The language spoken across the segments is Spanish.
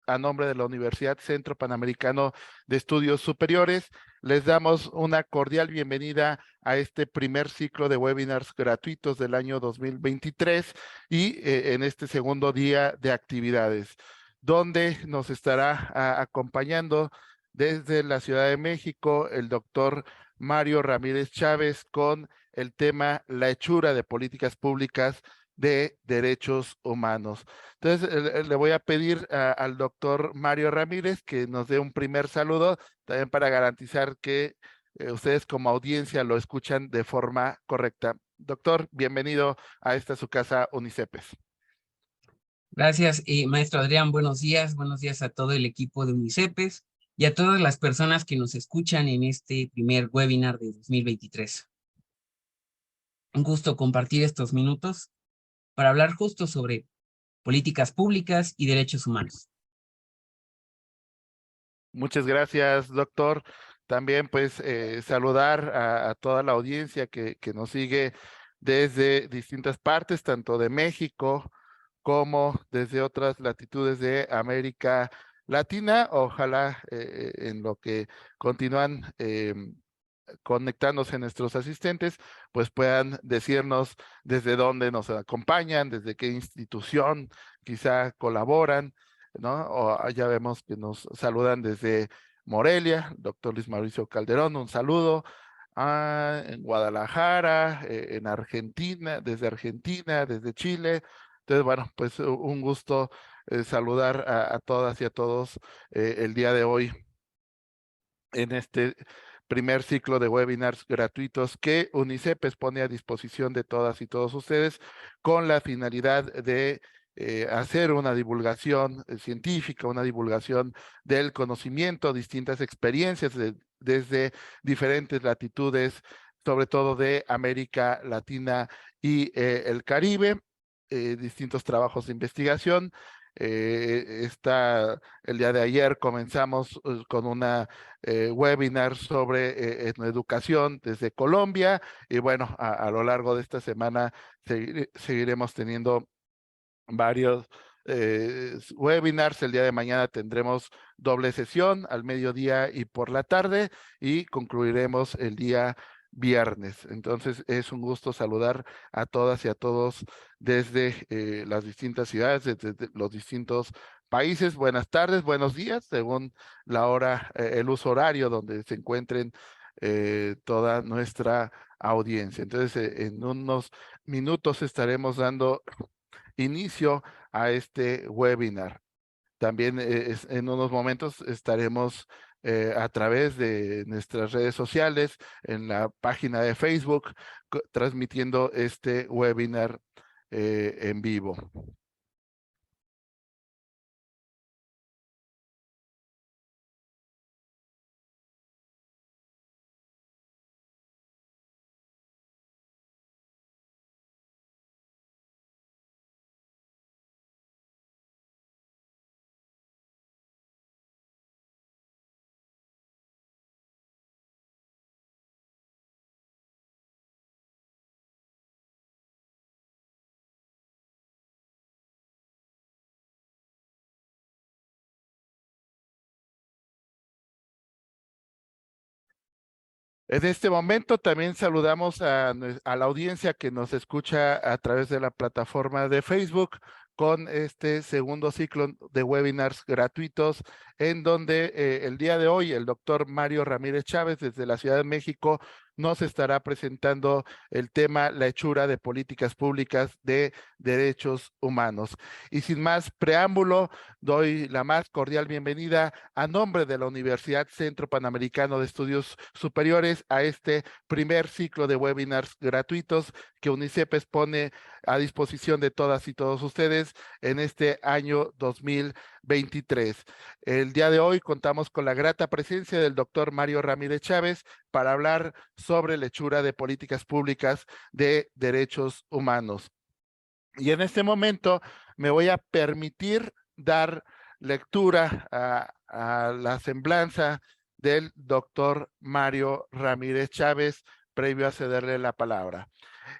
a nombre de la Universidad Centro Panamericano de Estudios Superiores, les damos una cordial bienvenida a este primer ciclo de webinars gratuitos del año 2023 y en este segundo día de actividades, donde nos estará acompañando desde la Ciudad de México el doctor Mario Ramírez Chávez con el tema La hechura de políticas públicas de derechos humanos. Entonces, le voy a pedir al doctor Mario Ramírez que nos dé un primer saludo, también para garantizar que ustedes como audiencia lo escuchan de forma correcta. Doctor, bienvenido a esta su casa UNICEPES. Gracias, maestro Adrián. Buenos días a todo el equipo de UNICEPES y a todas las personas que nos escuchan en este primer webinar de 2023. Un gusto compartir estos minutos para hablar justo sobre políticas públicas y derechos humanos. Muchas gracias, doctor. También pues saludar a toda la audiencia que nos sigue desde distintas partes, tanto de México como desde otras latitudes de América Latina. Ojalá en lo que continúan conectándose nuestros asistentes, pues puedan decirnos desde dónde nos acompañan, desde qué institución quizá colaboran, ¿no? O ya vemos que nos saludan desde Morelia, doctor Luis Mauricio Calderón, un saludo. En Guadalajara, en Argentina, desde Chile. Entonces, bueno, pues un gusto saludar a todas y a todos el día de hoy en este primer ciclo de webinars gratuitos que UNICEPES pone a disposición de todas y todos ustedes con la finalidad de hacer una divulgación científica, una divulgación del conocimiento, distintas experiencias desde diferentes latitudes, sobre todo de América Latina y el Caribe, distintos trabajos de investigación. El día de ayer comenzamos con una webinar sobre etnoeducación desde Colombia y bueno, a lo largo de esta semana seguiremos teniendo varios webinars. El día de mañana tendremos doble sesión al mediodía y por la tarde y concluiremos el día viernes. Entonces es un gusto saludar a todas y a todos desde las distintas ciudades, desde los distintos países. Buenas tardes, buenos días, según la hora, el uso horario donde se encuentren toda nuestra audiencia. Entonces, en unos minutos estaremos dando inicio a este webinar. También en unos momentos estaremos a través de nuestras redes sociales, en la página de Facebook, transmitiendo este webinar en vivo. En este momento también saludamos a la audiencia que nos escucha a través de la plataforma de Facebook con este segundo ciclo de webinars gratuitos en donde el día de hoy el doctor Mario Ramírez Chávez desde la Ciudad de México nos estará presentando el tema La hechura de políticas públicas de derechos humanos. Y sin más preámbulo, doy la más cordial bienvenida a nombre de la Universidad Centro Panamericano de Estudios Superiores a este primer ciclo de webinars gratuitos que UNICEPES pone a disposición de todas y todos ustedes en este año 2023. El día de hoy contamos con la grata presencia del doctor Mario Ramírez Chávez para hablar sobre la hechura de políticas públicas de derechos humanos. Y en este momento me voy a permitir dar lectura a la semblanza del doctor Mario Ramírez Chávez, previo a cederle la palabra.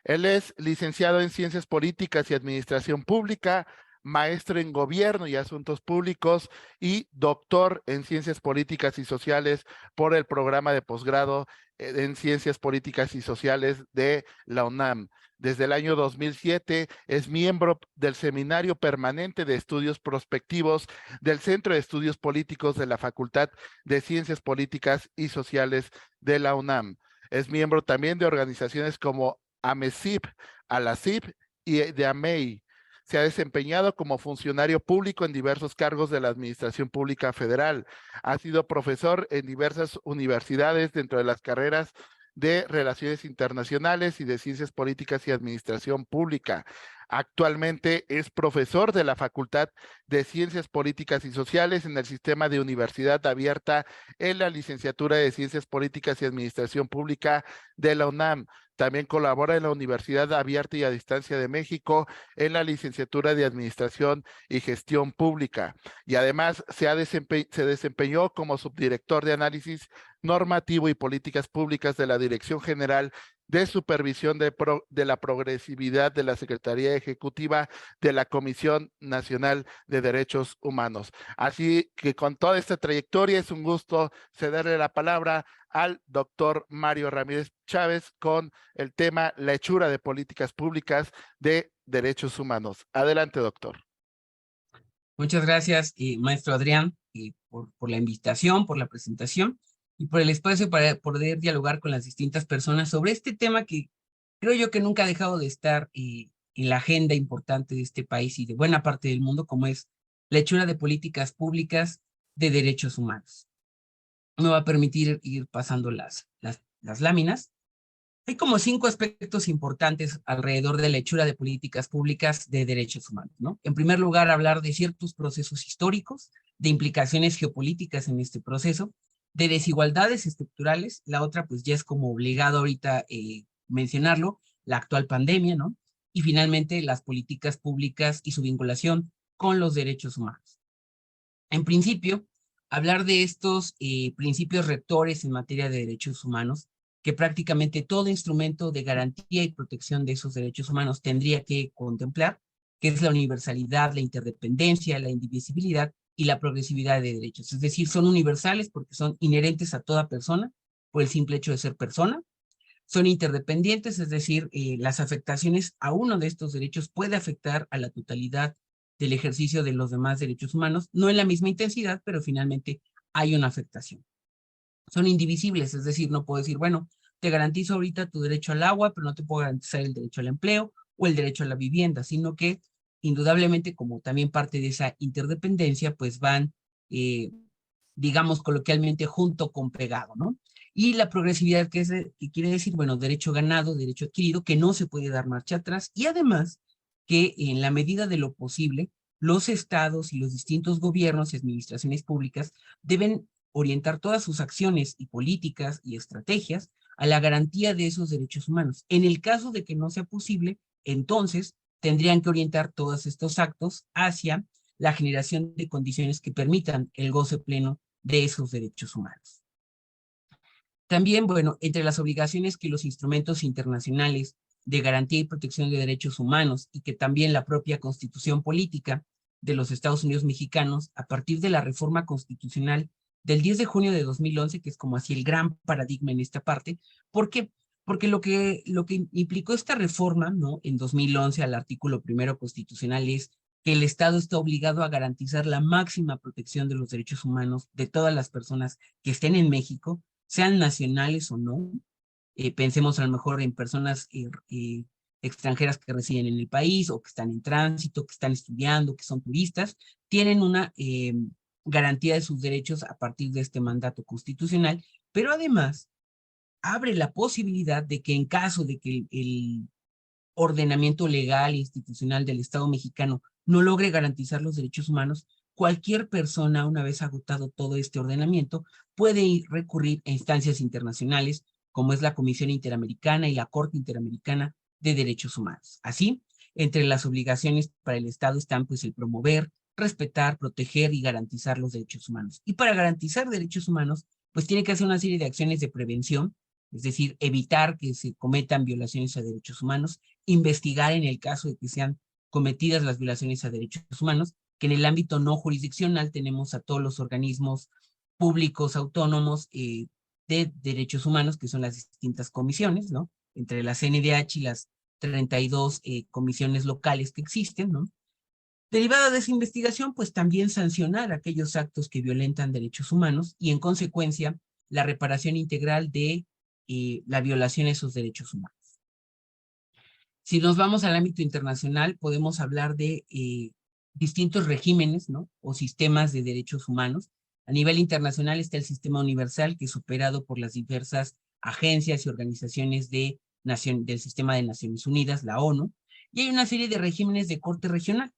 Él es licenciado en Ciencias Políticas y Administración Pública, maestro en Gobierno y Asuntos Públicos y doctor en Ciencias Políticas y Sociales por el programa de posgrado en Ciencias Políticas y Sociales de la UNAM. Desde el año 2007 es miembro del Seminario Permanente de Estudios Prospectivos del Centro de Estudios Políticos de la Facultad de Ciencias Políticas y Sociales de la UNAM. Es miembro también de organizaciones como AMECIP, ALACIP y de AMEI. Se ha desempeñado como funcionario público en diversos cargos de la Administración Pública Federal. Ha sido profesor en diversas universidades dentro de las carreras de Relaciones Internacionales y de Ciencias Políticas y Administración Pública. Actualmente es profesor de la Facultad de Ciencias Políticas y Sociales en el sistema de Universidad Abierta en la Licenciatura de Ciencias Políticas y Administración Pública de la UNAM. También colabora en la Universidad Abierta y a Distancia de México en la Licenciatura de Administración y Gestión Pública. Y además se desempeñó como subdirector de Análisis Normativo y Políticas Públicas de la Dirección General de Supervisión de la Progresividad de la Secretaría Ejecutiva de la Comisión Nacional de Derechos Humanos. Así que con toda esta trayectoria es un gusto cederle la palabra al doctor Mario Ramírez Chávez con el tema La hechura de políticas públicas de derechos humanos. Adelante, doctor. Muchas gracias, maestro Adrián, por la invitación, por la presentación y por el espacio para poder dialogar con las distintas personas sobre este tema que creo yo que nunca ha dejado de estar en la agenda importante de este país y de buena parte del mundo, como es la hechura de políticas públicas de derechos humanos. Me va a permitir ir pasando las láminas. Hay como 5 aspectos importantes alrededor de la hechura de políticas públicas de derechos humanos, ¿no? En primer lugar, hablar de ciertos procesos históricos, de implicaciones geopolíticas en este proceso, de desigualdades estructurales. La otra, pues ya es como obligado ahorita mencionarlo, la actual pandemia, ¿no? Y finalmente, las políticas públicas y su vinculación con los derechos humanos. En principio, hablar de estos principios rectores en materia de derechos humanos, que prácticamente todo instrumento de garantía y protección de esos derechos humanos tendría que contemplar, que es la universalidad, la interdependencia, la indivisibilidad y la progresividad de derechos. Es decir, son universales porque son inherentes a toda persona por el simple hecho de ser persona. Son interdependientes, es decir, las afectaciones a uno de estos derechos puede afectar a la totalidad del ejercicio de los demás derechos humanos, no en la misma intensidad, pero finalmente hay una afectación. Son indivisibles, es decir, no puedo decir, bueno, te garantizo ahorita tu derecho al agua, pero no te puedo garantizar el derecho al empleo o el derecho a la vivienda, sino que indudablemente, como también parte de esa interdependencia, pues van, digamos coloquialmente, junto con pegado, ¿no? Y la progresividad, que quiere decir, bueno, derecho ganado, derecho adquirido, que no se puede dar marcha atrás, y además que en la medida de lo posible, los estados y los distintos gobiernos y administraciones públicas deben orientar todas sus acciones y políticas y estrategias a la garantía de esos derechos humanos. En el caso de que no sea posible, entonces tendrían que orientar todos estos actos hacia la generación de condiciones que permitan el goce pleno de esos derechos humanos. También, bueno, entre las obligaciones que los instrumentos internacionales de garantía y protección de derechos humanos y que también la propia Constitución Política de los Estados Unidos Mexicanos, a partir de la reforma constitucional del 10 de junio de 2011, que es como así el gran paradigma en esta parte. ¿Por qué? Porque lo que implicó esta reforma, ¿no? En 2011 al artículo 1 constitucional es que el Estado está obligado a garantizar la máxima protección de los derechos humanos de todas las personas que estén en México, sean nacionales o no. Pensemos a lo mejor en personas extranjeras que residen en el país o que están en tránsito, que están estudiando, que son turistas, tienen una garantía de sus derechos a partir de este mandato constitucional, pero además abre la posibilidad de que en caso de que el ordenamiento legal e institucional del Estado mexicano no logre garantizar los derechos humanos, cualquier persona, una vez agotado todo este ordenamiento, puede recurrir a instancias internacionales, como es la Comisión Interamericana y la Corte Interamericana de Derechos Humanos. Así, entre las obligaciones para el Estado están pues el promover, respetar, proteger y garantizar los derechos humanos. Y para garantizar derechos humanos, pues tiene que hacer una serie de acciones de prevención, es decir, evitar que se cometan violaciones a derechos humanos, investigar en el caso de que sean cometidas las violaciones a derechos humanos, que en el ámbito no jurisdiccional tenemos a todos los organismos públicos autónomos de derechos humanos, que son las distintas comisiones, ¿no? Entre la CNDH y las 32 comisiones locales que existen, ¿no? Derivada de esa investigación, pues también sancionar aquellos actos que violentan derechos humanos y, en consecuencia, la reparación integral de la violación a esos derechos humanos. Si nos vamos al ámbito internacional, podemos hablar de distintos regímenes, ¿no? O sistemas de derechos humanos. A nivel internacional está el sistema universal, que es operado por las diversas agencias y organizaciones del sistema de Naciones Unidas, la ONU, y hay una serie de regímenes de corte regional,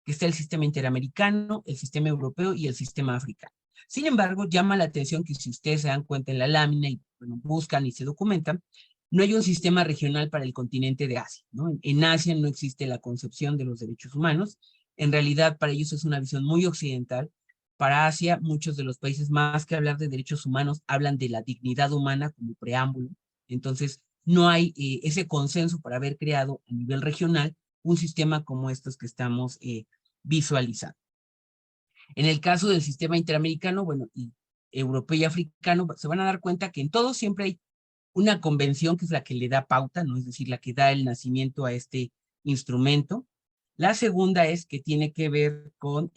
que está el sistema interamericano, el sistema europeo y el sistema africano. Sin embargo, llama la atención que si ustedes se dan cuenta en la lámina y bueno, buscan y se documentan, no hay un sistema regional para el continente de Asia, ¿no? En Asia no existe la concepción de los derechos humanos. En realidad, para ellos es una visión muy occidental. Para Asia, muchos de los países, más que hablar de derechos humanos, hablan de la dignidad humana como preámbulo. Entonces, no hay ese consenso para haber creado a nivel regional un sistema como estos que estamos visualizando. En el caso del sistema interamericano, bueno, y europeo y africano, se van a dar cuenta que en todos siempre hay una convención que es la que le da pauta, ¿no? Es decir, la que da el nacimiento a este instrumento. La segunda es que tiene que ver con,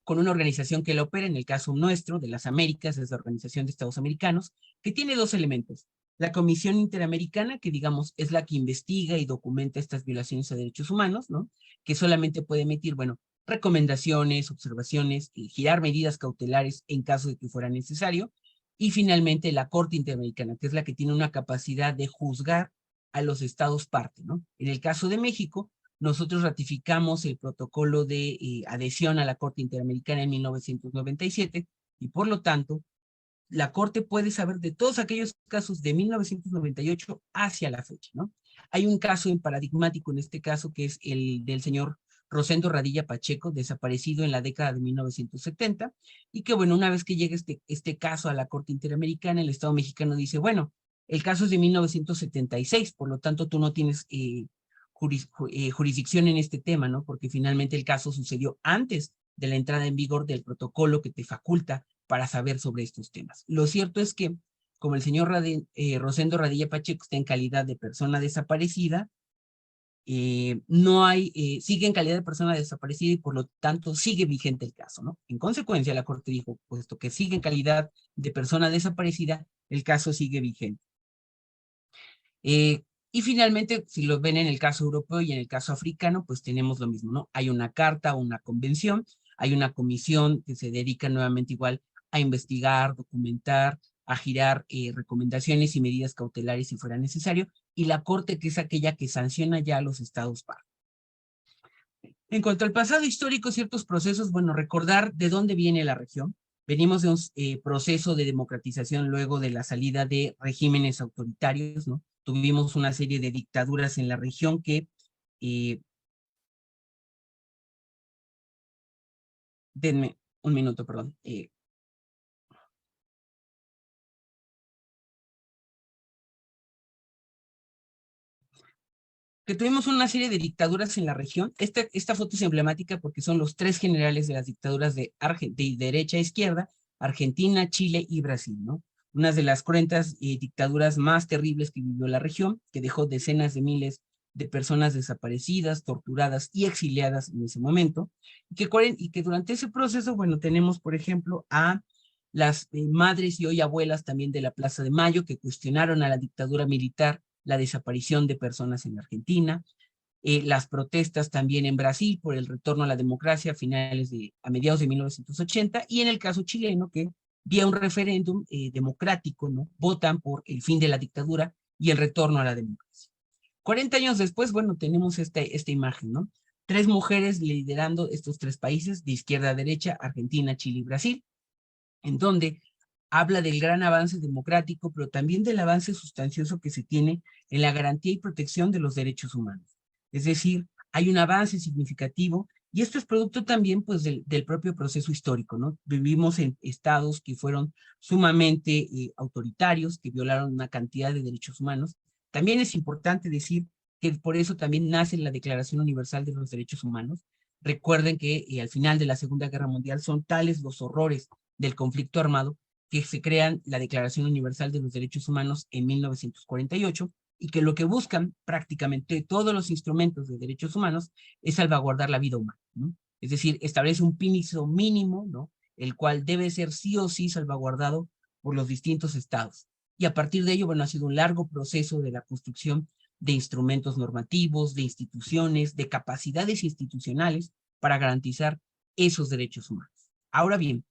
con una organización que la opera, en el caso nuestro, de las Américas, es la Organización de Estados Americanos, que tiene dos elementos. La Comisión Interamericana, que digamos es la que investiga y documenta estas violaciones a derechos humanos, ¿no? Que solamente puede emitir, bueno, recomendaciones, observaciones, y girar medidas cautelares en caso de que fuera necesario. Y finalmente la Corte Interamericana, que es la que tiene una capacidad de juzgar a los estados parte, ¿no? En el caso de México, nosotros ratificamos el protocolo de adhesión a la Corte Interamericana en 1997 y por lo tanto, la Corte puede saber de todos aquellos casos de 1998 hacia la fecha, ¿no? Hay un caso en paradigmático en este caso que es el del señor Rosendo Radilla Pacheco, desaparecido en la década de 1970, y que bueno, una vez que llega este caso a la Corte Interamericana, el Estado mexicano dice, bueno, el caso es de 1976, por lo tanto tú no tienes jurisdicción en este tema, ¿no? Porque finalmente el caso sucedió antes de la entrada en vigor del protocolo que te faculta para saber sobre estos temas. Lo cierto es que, como el señor Rosendo Radilla Pacheco está en calidad de persona desaparecida, no hay, sigue en calidad de persona desaparecida y por lo tanto sigue vigente el caso, ¿no? En consecuencia, la Corte dijo, puesto que sigue en calidad de persona desaparecida, el caso sigue vigente. Y finalmente, si lo ven en el caso europeo y en el caso africano, pues tenemos lo mismo, ¿no? Hay una carta, una convención, hay una comisión que se dedica nuevamente igual a investigar, documentar, a girar recomendaciones y medidas cautelares si fuera necesario, y la Corte, que es aquella que sanciona ya a los estados parte. En cuanto al pasado histórico, ciertos procesos, bueno, recordar de dónde viene la región. Venimos de un proceso de democratización luego de la salida de regímenes autoritarios, ¿no? Tuvimos una serie de dictaduras en la región que denme un minuto, perdón. Que tuvimos una serie de dictaduras en la región. Esta foto es emblemática porque son los tres generales de las dictaduras de derecha a izquierda, Argentina, Chile y Brasil, ¿no? Una de las cruentas dictaduras más terribles que vivió la región, que dejó decenas de miles de personas desaparecidas, torturadas y exiliadas en ese momento, y que durante ese proceso, bueno, tenemos, por ejemplo, a las madres y hoy abuelas también de la Plaza de Mayo, que cuestionaron a la dictadura militar la desaparición de personas en Argentina, las protestas también en Brasil por el retorno a la democracia a mediados de 1980, y en el caso chileno, que vía un referéndum democrático, ¿no? Votan por el fin de la dictadura y el retorno a la democracia. 40 años después, bueno, tenemos esta imagen, ¿no? Tres mujeres liderando estos tres países, de izquierda a derecha, Argentina, Chile y Brasil, en donde habla del gran avance democrático, pero también del avance sustancioso que se tiene en la garantía y protección de los derechos humanos. Es decir, hay un avance significativo y esto es producto también pues del propio proceso histórico, ¿no? Vivimos en estados que fueron sumamente autoritarios, que violaron una cantidad de derechos humanos. También es importante decir que por eso también nace la Declaración Universal de los Derechos Humanos. Recuerden que al final de la Segunda Guerra Mundial son tales los horrores del conflicto armado que se crean la Declaración Universal de los Derechos Humanos en 1948 y que lo que buscan prácticamente todos los instrumentos de derechos humanos es salvaguardar la vida humana, ¿no? Es decir, establece un piso mínimo, ¿no? El cual debe ser sí o sí salvaguardado por los distintos estados. Y a partir de ello, bueno, ha sido un largo proceso de la construcción de instrumentos normativos, de instituciones, de capacidades institucionales para garantizar esos derechos humanos. Ahora bien,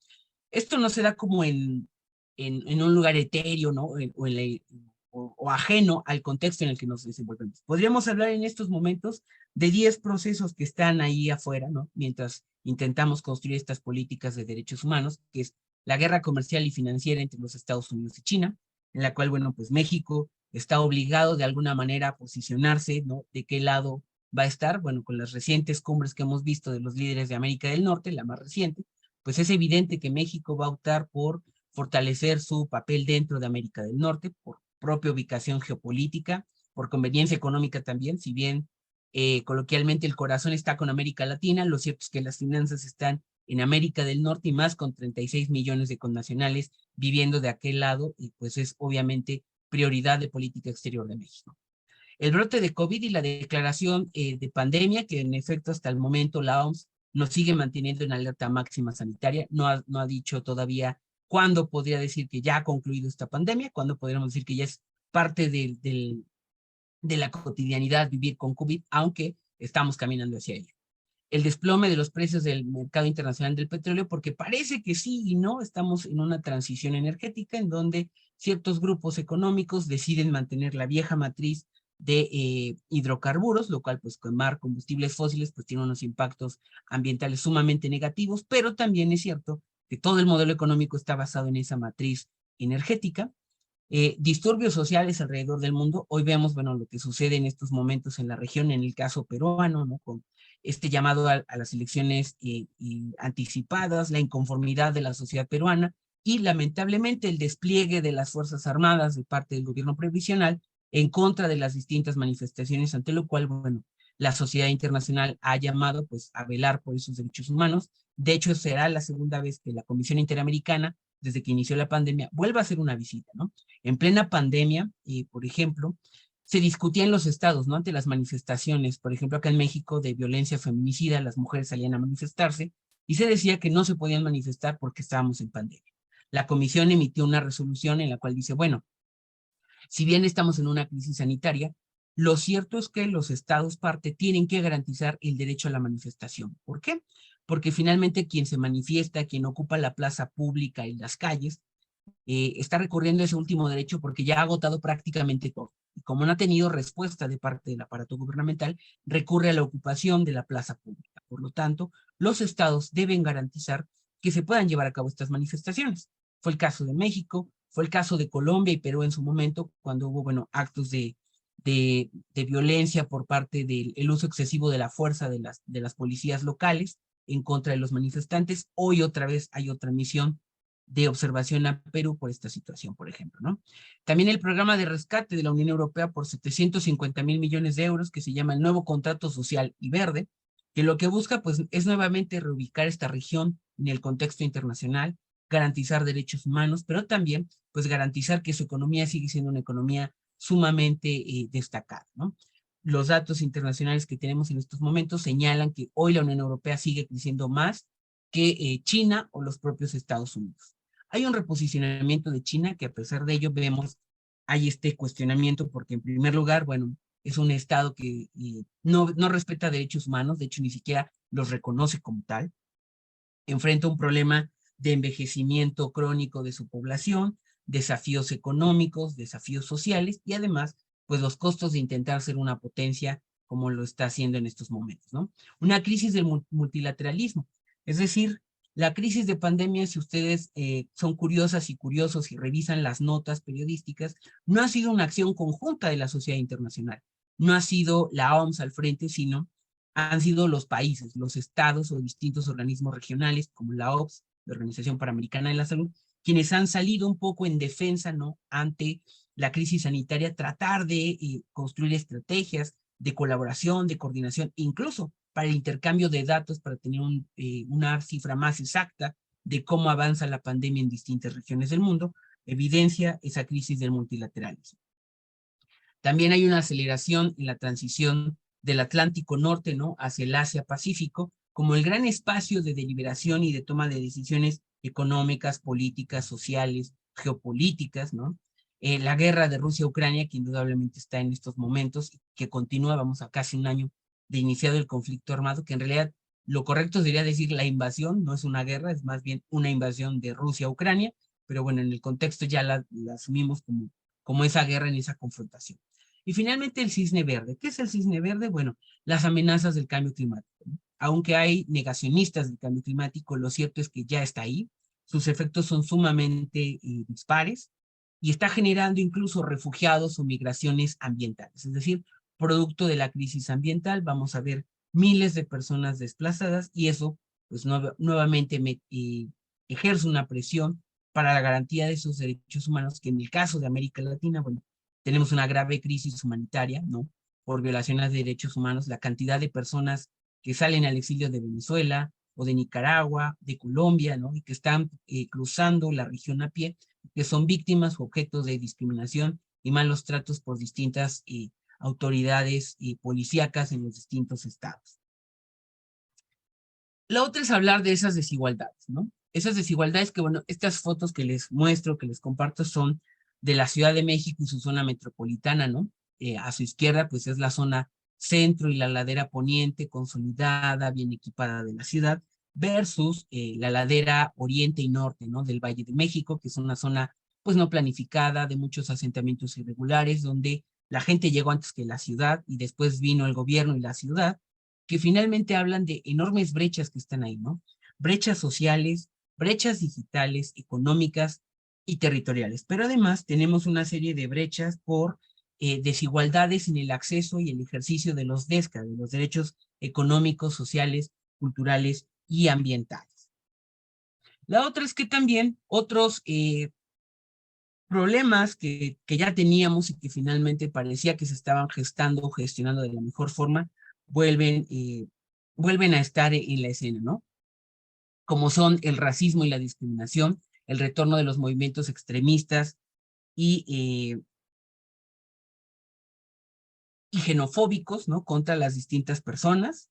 esto no se da como en un lugar etéreo, ¿no? O ajeno al contexto en el que nos desenvolvemos. Podríamos hablar en estos momentos de 10 procesos que están ahí afuera, ¿no? Mientras intentamos construir estas políticas de derechos humanos, que es la guerra comercial y financiera entre los Estados Unidos y China, en la cual, bueno, pues México está obligado de alguna manera a posicionarse, ¿no? De qué lado va a estar, bueno, con las recientes cumbres que hemos visto de los líderes de América del Norte, la más reciente, pues es evidente que México va a optar por fortalecer su papel dentro de América del Norte, por propia ubicación geopolítica, por conveniencia económica también, si bien coloquialmente el corazón está con América Latina, lo cierto es que las finanzas están en América del Norte y más con 36 millones de connacionales viviendo de aquel lado y pues es obviamente prioridad de política exterior de México. El brote de COVID y la declaración de pandemia, que en efecto hasta el momento la OMS nos sigue manteniendo en alerta máxima sanitaria, no ha dicho todavía cuándo podría decir que ya ha concluido esta pandemia, cuándo podríamos decir que ya es parte de la cotidianidad vivir con COVID, aunque estamos caminando hacia ello. El desplome de los precios del mercado internacional del petróleo, porque parece que sí y no, estamos en una transición energética en donde ciertos grupos económicos deciden mantener la vieja matriz de hidrocarburos, lo cual pues quemar combustibles fósiles pues tiene unos impactos ambientales sumamente negativos, pero también es cierto que todo el modelo económico está basado en esa matriz energética. Disturbios sociales alrededor del mundo. Hoy vemos, bueno, lo que sucede en estos momentos en la región, en el caso peruano, ¿no? Con este llamado a las elecciones anticipadas, la inconformidad de la sociedad peruana y lamentablemente el despliegue de las Fuerzas Armadas de parte del gobierno provisional en contra de las distintas manifestaciones, ante lo cual, bueno, la sociedad internacional ha llamado pues a velar por esos derechos humanos. De hecho, será la segunda vez que la Comisión Interamericana, desde que inició la pandemia, vuelva a hacer una visita, ¿no? En plena pandemia, por ejemplo, se discutía en los estados, ¿no? Ante las manifestaciones, por ejemplo, acá en México, de violencia feminicida, las mujeres salían a manifestarse y se decía que no se podían manifestar porque estábamos en pandemia. La comisión emitió una resolución en la cual dice, bueno, si bien estamos en una crisis sanitaria, lo cierto es que los estados parte tienen que garantizar el derecho a la manifestación. ¿Por qué? Porque finalmente quien se manifiesta, quien ocupa la plaza pública y las calles, está recurriendo a ese último derecho porque ya ha agotado prácticamente todo. Y como no ha tenido respuesta de parte del aparato gubernamental, recurre a la ocupación de la plaza pública. Por lo tanto, los estados deben garantizar que se puedan llevar a cabo estas manifestaciones. Fue el caso de México, fue el caso de Colombia y Perú en su momento, cuando hubo, bueno, actos de violencia por parte del uso excesivo de la fuerza de las policías locales en contra de los manifestantes. Hoy otra vez hay otra misión de observación a Perú por esta situación, por ejemplo, ¿no? También el programa de rescate de la Unión Europea por 750,000 millones de euros, que se llama el Nuevo Contrato Social y Verde, que lo que busca, pues, es nuevamente reubicar esta región en el contexto internacional, garantizar derechos humanos, pero también, pues, garantizar que su economía sigue siendo una economía sumamente destacada, ¿no? Los datos internacionales que tenemos en estos momentos señalan que hoy la Unión Europea sigue creciendo más que China o los propios Estados Unidos. Hay un reposicionamiento de China que a pesar de ello vemos, hay este cuestionamiento porque en primer lugar, bueno, es un Estado que no respeta derechos humanos, de hecho ni siquiera los reconoce como tal, enfrenta un problema de envejecimiento crónico de su población, desafíos económicos, desafíos sociales y además, pues los costos de intentar ser una potencia como lo está haciendo en estos momentos, ¿no? Una crisis del multilateralismo, es decir, la crisis de pandemia, si ustedes son curiosas y curiosos y revisan las notas periodísticas, no ha sido una acción conjunta de la sociedad internacional, no ha sido la OMS al frente, sino han sido los países, los estados o distintos organismos regionales como la OPS, la Organización Panamericana de la Salud, quienes han salido un poco en defensa, ¿no? Ante la crisis sanitaria, tratar de construir estrategias de colaboración, de coordinación, incluso para el intercambio de datos, para tener una cifra más exacta de cómo avanza la pandemia en distintas regiones del mundo, evidencia esa crisis del multilateralismo. También hay una aceleración en la transición del Atlántico Norte, ¿no?, hacia el Asia-Pacífico, como el gran espacio de deliberación y de toma de decisiones económicas, políticas, sociales, geopolíticas, ¿no? La guerra de Rusia-Ucrania, que indudablemente está en estos momentos, que continúa, vamos a casi un año de iniciado el conflicto armado, que en realidad lo correcto sería decir la invasión, no es una guerra, es más bien una invasión de Rusia a Ucrania, pero bueno, en el contexto ya la asumimos como esa guerra en esa confrontación. Y finalmente el cisne verde. ¿Qué es el cisne verde? Bueno, las amenazas del cambio climático, ¿no? Aunque hay negacionistas del cambio climático, lo cierto es que ya está ahí, sus efectos son sumamente dispares y está generando incluso refugiados o migraciones ambientales, es decir, producto de la crisis ambiental, vamos a ver miles de personas desplazadas y eso pues nuevamente ejerce una presión para la garantía de esos derechos humanos que en el caso de América Latina, bueno, tenemos una grave crisis humanitaria, ¿no? Por violaciones de derechos humanos, la cantidad de personas que salen al exilio de Venezuela o de Nicaragua, de Colombia, ¿no? Y que están cruzando la región a pie, que son víctimas o objetos de discriminación y malos tratos por distintas autoridades policíacas en los distintos estados. La otra es hablar de esas desigualdades, ¿no? Esas desigualdades que, bueno, estas fotos que les muestro, que les comparto, son de la Ciudad de México y su zona metropolitana, ¿no? A su izquierda, pues es la zona centro y la ladera poniente consolidada, bien equipada de la ciudad, versus la ladera oriente y norte, ¿no? Del Valle de México, que es una zona, pues no planificada, de muchos asentamientos irregulares, donde la gente llegó antes que la ciudad y después vino el gobierno y la ciudad, que finalmente hablan de enormes brechas que están ahí, ¿no? Brechas sociales, brechas digitales, económicas y territoriales. Pero además tenemos una serie de brechas por desigualdades en el acceso y el ejercicio de los DESCA, de los derechos económicos, sociales, culturales y ambientales. La otra es que también otros problemas que ya teníamos y que finalmente parecía que se estaban gestando o gestionando de la mejor forma, vuelven, vuelven a estar en la escena, ¿no? Como son el racismo y la discriminación, el retorno de los movimientos extremistas y xenofóbicos, ¿no? Contra las distintas personas.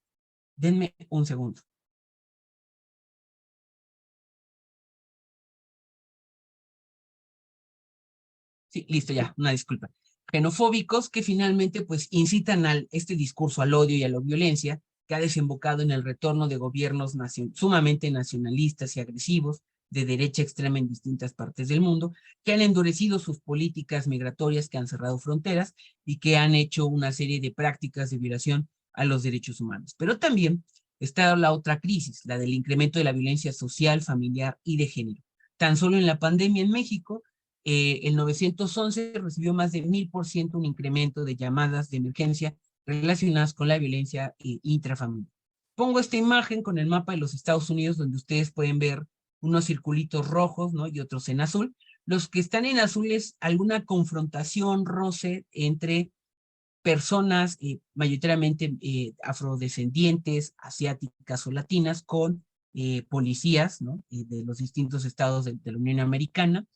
Denme un segundo. Sí, listo, ya, una disculpa. Xenofóbicos que finalmente pues incitan este discurso al odio y a la violencia que ha desembocado en el retorno de gobiernos sumamente nacionalistas y agresivos de derecha extrema en distintas partes del mundo, que han endurecido sus políticas migratorias, que han cerrado fronteras y que han hecho una serie de prácticas de violación a los derechos humanos. Pero también está la otra crisis, la del incremento de la violencia social, familiar y de género. Tan solo en la pandemia en México, el 911 recibió más de 1000% un incremento de llamadas de emergencia relacionadas con la violencia intrafamiliar. Pongo esta imagen con el mapa de los Estados Unidos, donde ustedes pueden ver unos circulitos rojos, ¿no? Y otros en azul. Los que están en azul es alguna confrontación, roce entre personas mayoritariamente afrodescendientes, asiáticas o latinas, con policías, ¿no? De los distintos estados de la Unión Americana,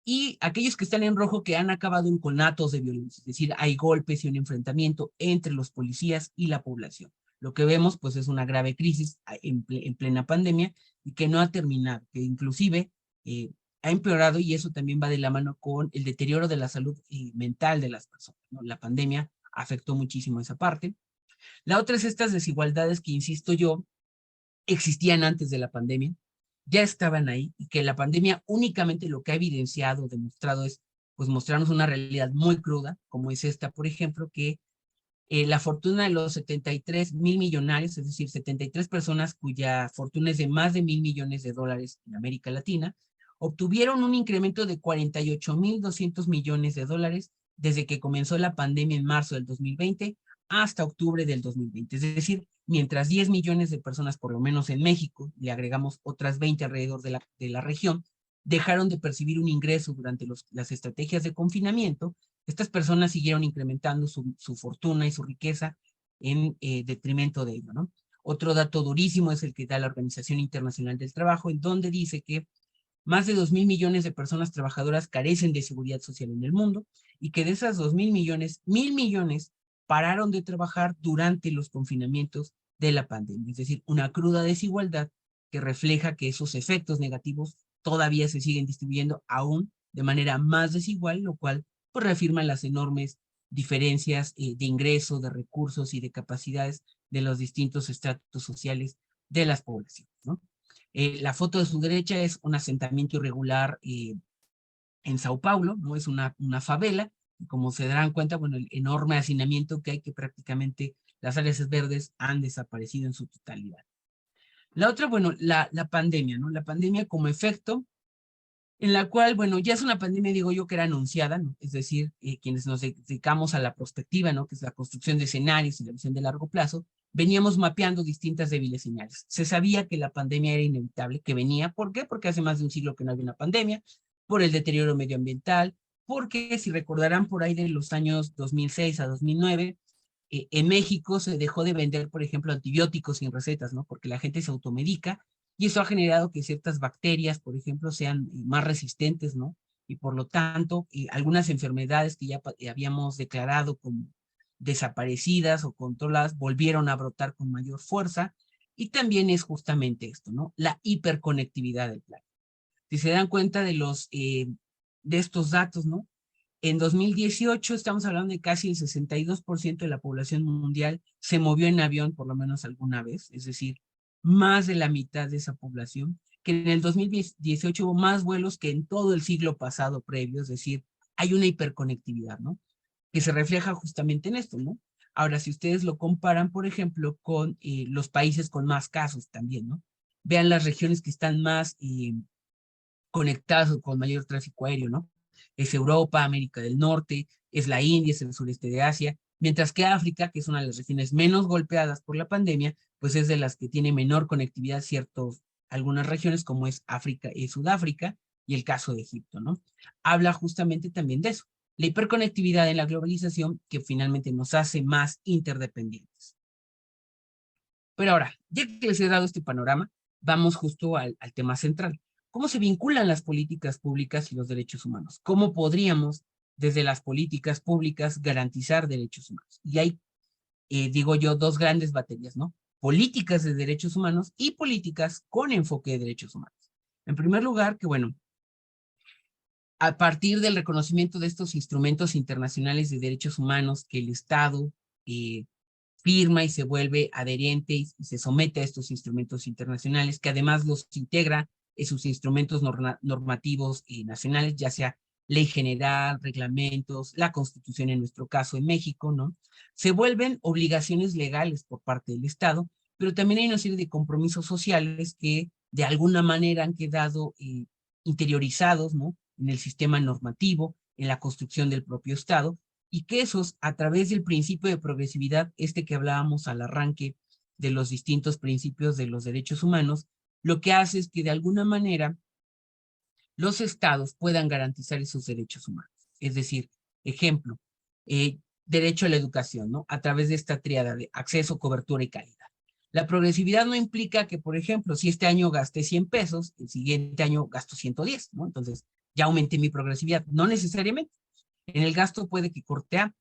y aquellos que están en rojo que han acabado en conatos de violencia, es decir, hay golpes y un enfrentamiento entre los policías y la población. Lo que vemos pues es una grave crisis en plena pandemia y que no ha terminado, que inclusive ha empeorado, y eso también va de la mano con el deterioro de la salud mental de las personas, ¿no? La pandemia afectó muchísimo esa parte. La otra es estas desigualdades que, insisto yo, existían antes de la pandemia, ya estaban ahí, y que la pandemia únicamente lo que ha evidenciado, demostrado es, pues mostrarnos una realidad muy cruda, como es esta, por ejemplo, que la fortuna de los 73 mil millonarios, es decir, 73 personas cuya fortuna es de más de $1,000 millones en América Latina, obtuvieron un incremento de 48,200 millones de dólares desde que comenzó la pandemia en marzo del 2020 hasta octubre del 2020. Es decir, mientras 10 millones de personas, por lo menos en México, le agregamos otras 20 alrededor de la región, dejaron de percibir un ingreso durante las estrategias de confinamiento, estas personas siguieron incrementando su fortuna y su riqueza en detrimento de ello, ¿no? Otro dato durísimo es el que da la Organización Internacional del Trabajo, en donde dice que más de 2.000 millones de personas trabajadoras carecen de seguridad social en el mundo y que de esas 2.000 millones, 1.000 millones pararon de trabajar durante los confinamientos de la pandemia. Es decir, una cruda desigualdad que refleja que esos efectos negativos todavía se siguen distribuyendo aún de manera más desigual, lo cual pues, reafirma las enormes diferencias de ingresos, de recursos y de capacidades de los distintos estratos sociales de las poblaciones, ¿no? La foto de su derecha es un asentamiento irregular en Sao Paulo, ¿no? Es una favela, y como se darán cuenta, bueno, el enorme hacinamiento que hay, que prácticamente las áreas verdes han desaparecido en su totalidad. La otra, bueno, la pandemia, ¿no? La pandemia como efecto en la cual, bueno, ya es una pandemia, digo yo, que era anunciada, ¿no? Es decir, quienes nos dedicamos a la prospectiva, ¿no? Que es la construcción de escenarios y la visión de largo plazo, veníamos mapeando distintas débiles señales. Se sabía que la pandemia era inevitable, que venía. ¿Por qué? Porque hace más de un siglo que no había una pandemia, por el deterioro medioambiental, porque si recordarán por ahí de los años 2006 a 2009, en México se dejó de vender, por ejemplo, antibióticos sin recetas, ¿no? Porque la gente se automedica y eso ha generado que ciertas bacterias, por ejemplo, sean más resistentes, ¿no? Y por lo tanto, algunas enfermedades que ya habíamos declarado como desaparecidas o controladas volvieron a brotar con mayor fuerza. Y también es justamente esto, ¿no? La hiperconectividad del planeta. Si se dan cuenta de estos datos, ¿no? En 2018 estamos hablando de casi el 62% de la población mundial se movió en avión por lo menos alguna vez, es decir, más de la mitad de esa población, que en el 2018 hubo más vuelos que en todo el siglo pasado previo, es decir, hay una hiperconectividad, ¿no? Que se refleja justamente en esto, ¿no? Ahora, si ustedes lo comparan, por ejemplo, con los países con más casos también, ¿no? Vean las regiones que están más conectadas con mayor tráfico aéreo, ¿no? Es Europa, América del Norte, es la India, es el sureste de Asia, mientras que África, que es una de las regiones menos golpeadas por la pandemia, pues es de las que tiene menor conectividad algunas regiones como es África y Sudáfrica y el caso de Egipto, ¿no? Habla justamente también de eso, la hiperconectividad en la globalización que finalmente nos hace más interdependientes. Pero ahora, ya que les he dado este panorama, vamos justo al tema central. ¿Cómo se vinculan las políticas públicas y los derechos humanos? ¿Cómo podríamos, desde las políticas públicas, garantizar derechos humanos? Y hay, digo yo, dos grandes baterías, ¿no? Políticas de derechos humanos y políticas con enfoque de derechos humanos. En primer lugar, que bueno, a partir del reconocimiento de estos instrumentos internacionales de derechos humanos que el Estado firma y se vuelve adherente y se somete a estos instrumentos internacionales, que además los integra en sus instrumentos normativos nacionales, ya sea ley general, reglamentos, la Constitución en nuestro caso en México, ¿no? Se vuelven obligaciones legales por parte del Estado, pero también hay una serie de compromisos sociales que de alguna manera han quedado interiorizados, ¿no? En el sistema normativo, en la construcción del propio Estado, y que esos, a través del principio de progresividad, que hablábamos al arranque de los distintos principios de los derechos humanos, lo que hace es que de alguna manera los estados puedan garantizar esos derechos humanos. Es decir, ejemplo, derecho a la educación, ¿no? A través de esta tríada de acceso, cobertura y calidad. La progresividad no implica que, por ejemplo, si este año gasté 100 pesos, el siguiente año gasto 110, ¿no? Entonces, ya aumenté mi progresividad. No necesariamente. En el gasto puede que cortea.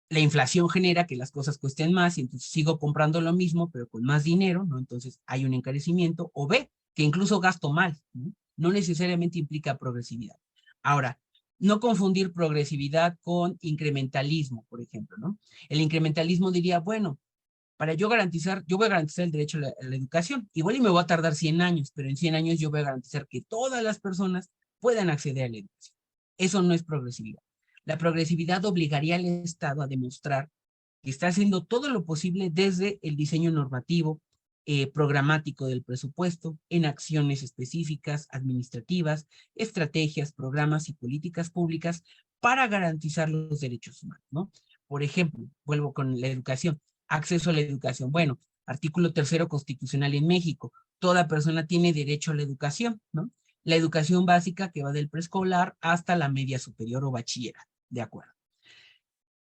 La inflación genera que las cosas cuesten más y entonces sigo comprando lo mismo, pero con más dinero, ¿no? Entonces hay un encarecimiento. O B, que incluso gasto mal, ¿no? No necesariamente implica progresividad. Ahora, no confundir progresividad con incrementalismo, por ejemplo, ¿no? El incrementalismo diría, bueno, yo voy a garantizar el derecho a la educación. Igual y me voy a tardar 100 años, pero en 100 años yo voy a garantizar que todas las personas puedan acceder a la educación. Eso no es progresividad. La progresividad obligaría al Estado a demostrar que está haciendo todo lo posible desde el diseño normativo, programático del presupuesto, en acciones específicas, administrativas, estrategias, programas y políticas públicas para garantizar los derechos humanos, ¿no? Por ejemplo, vuelvo con la educación, acceso a la educación. Bueno, artículo 3º constitucional en México, toda persona tiene derecho a la educación, ¿no? La educación básica que va del preescolar hasta la media superior o bachillerato, ¿de acuerdo?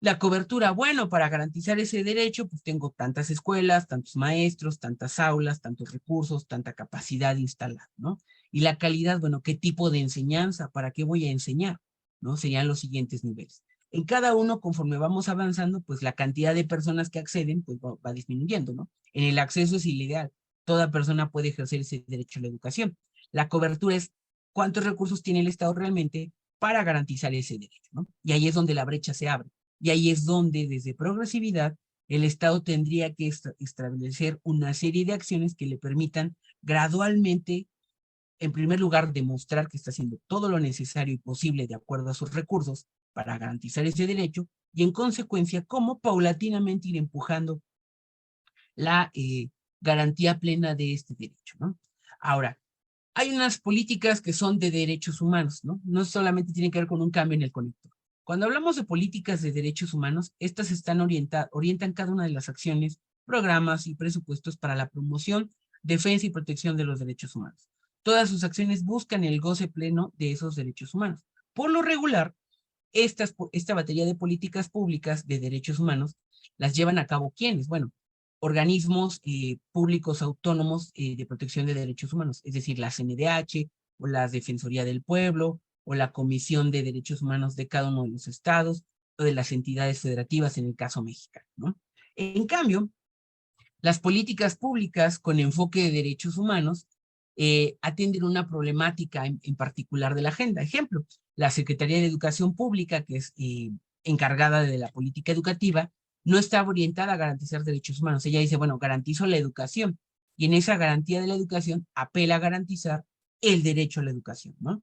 La cobertura, bueno, para garantizar ese derecho, pues tengo tantas escuelas, tantos maestros, tantas aulas, tantos recursos, tanta capacidad instalada, ¿no? Y la calidad, bueno, ¿qué tipo de enseñanza? ¿Para qué voy a enseñar? ¿No? Serían los siguientes niveles. En cada uno, conforme vamos avanzando, pues la cantidad de personas que acceden, pues va disminuyendo, ¿no? En el acceso es el ideal. Toda persona puede ejercer ese derecho a la educación. La cobertura es cuántos recursos tiene el Estado realmente para garantizar ese derecho, ¿no? Y ahí es donde la brecha se abre. Y ahí es donde, desde progresividad, el Estado tendría que establecer una serie de acciones que le permitan gradualmente, en primer lugar, demostrar que está haciendo todo lo necesario y posible de acuerdo a sus recursos para garantizar ese derecho y, en consecuencia, cómo paulatinamente ir empujando la garantía plena de este derecho, ¿no? Ahora, hay unas políticas que son de derechos humanos, ¿no? No solamente tienen que ver con un cambio en el conector. Cuando hablamos de políticas de derechos humanos, estas orientan cada una de las acciones, programas y presupuestos para la promoción, defensa y protección de los derechos humanos. Todas sus acciones buscan el goce pleno de esos derechos humanos. Por lo regular, esta batería de políticas públicas de derechos humanos las llevan a cabo ¿quiénes? Bueno, organismos públicos autónomos de protección de derechos humanos, es decir, la CNDH o la Defensoría del Pueblo o la Comisión de Derechos Humanos de cada uno de los estados o de las entidades federativas en el caso mexicano, ¿no? En cambio, las políticas públicas con enfoque de derechos humanos atienden una problemática en particular de la agenda. Ejemplo, la Secretaría de Educación Pública, que es encargada de la política educativa, no está orientada a garantizar derechos humanos. Ella dice, bueno, garantizo la educación. Y en esa garantía de la educación apela a garantizar el derecho a la educación, ¿no?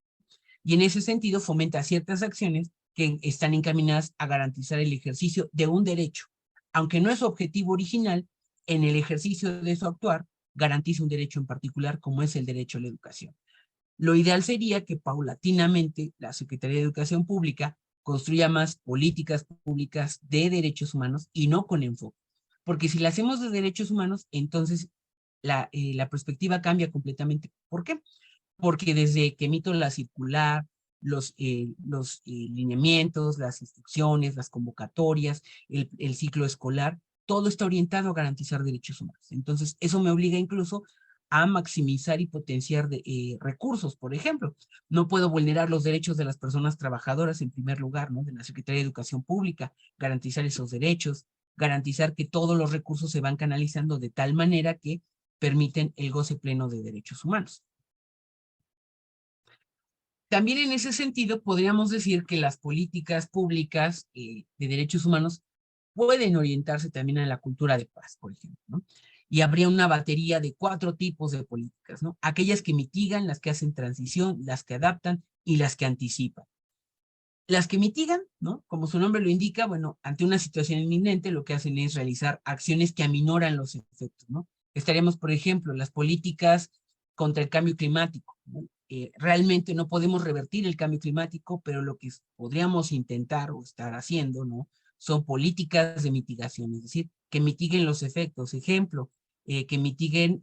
Y en ese sentido fomenta ciertas acciones que están encaminadas a garantizar el ejercicio de un derecho, aunque no es su objetivo original, en el ejercicio de su actuar garantiza un derecho en particular como es el derecho a la educación. Lo ideal sería que paulatinamente la Secretaría de Educación Pública construya más políticas públicas de derechos humanos y no con enfoque. Porque si la hacemos de derechos humanos, entonces la perspectiva cambia completamente. ¿Por qué? Porque desde que emito la circular, los lineamientos, las instrucciones, las convocatorias, el ciclo escolar, todo está orientado a garantizar derechos humanos. Entonces, eso me obliga incluso a maximizar y potenciar recursos. Por ejemplo, no puedo vulnerar los derechos de las personas trabajadoras en primer lugar, ¿no? De la Secretaría de Educación Pública, garantizar esos derechos, garantizar que todos los recursos se van canalizando de tal manera que permiten el goce pleno de derechos humanos. También en ese sentido podríamos decir que las políticas públicas de derechos humanos pueden orientarse también a la cultura de paz, por ejemplo, ¿no? Y habría una batería de 4 tipos de políticas, ¿no? Aquellas que mitigan, las que hacen transición, las que adaptan y las que anticipan. Las que mitigan, ¿no? Como su nombre lo indica, bueno, ante una situación inminente lo que hacen es realizar acciones que aminoran los efectos, ¿no? Estaríamos, por ejemplo, las políticas contra el cambio climático, ¿no? Realmente no podemos revertir el cambio climático, pero lo que podríamos intentar o estar haciendo, ¿no? Son políticas de mitigación, es decir, que mitiguen los efectos. Ejemplo, que mitiguen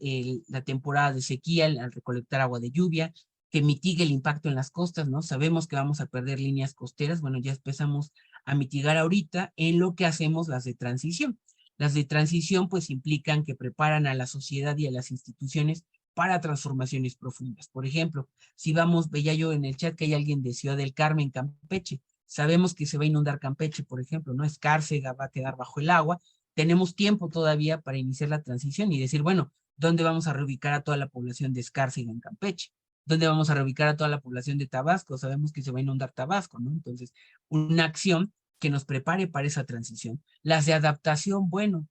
la temporada de sequía al recolectar agua de lluvia, que mitigue el impacto en las costas, ¿no? Sabemos que vamos a perder líneas costeras, bueno, ya empezamos a mitigar ahorita en lo que hacemos las de transición. Las de transición pues implican que preparan a la sociedad y a las instituciones para transformaciones profundas. Por ejemplo, si vamos, veía yo en el chat que hay alguien de Ciudad del Carmen, Campeche, sabemos que se va a inundar Campeche, por ejemplo, ¿no? Escárcega va a quedar bajo el agua, tenemos tiempo todavía para iniciar la transición y decir, bueno, ¿dónde vamos a reubicar a toda la población de Escárcega en Campeche? ¿Dónde vamos a reubicar a toda la población de Tabasco? Sabemos que se va a inundar Tabasco, ¿no? Entonces, una acción que nos prepare para esa transición. Las de adaptación, bueno,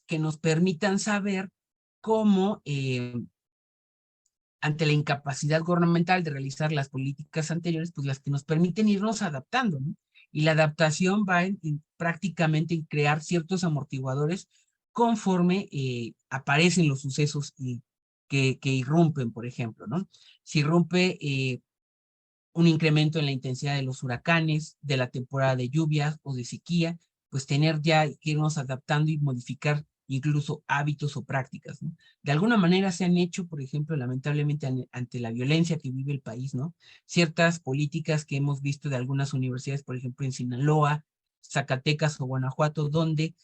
que nos permitan saber cómo, ante la incapacidad gubernamental de realizar las políticas anteriores, pues las que nos permiten irnos adaptando, ¿no? Y la adaptación va prácticamente en crear ciertos amortiguadores conforme aparecen los sucesos que irrumpen, por ejemplo, ¿no? Si irrumpe un incremento en la intensidad de los huracanes, de la temporada de lluvias o de sequía, pues tener ya que irnos adaptando y modificar incluso hábitos o prácticas, ¿no? De alguna manera se han hecho, por ejemplo, lamentablemente ante la violencia que vive el país, ¿no? Ciertas políticas que hemos visto de algunas universidades, por ejemplo, en Sinaloa, Zacatecas o Guanajuato, donde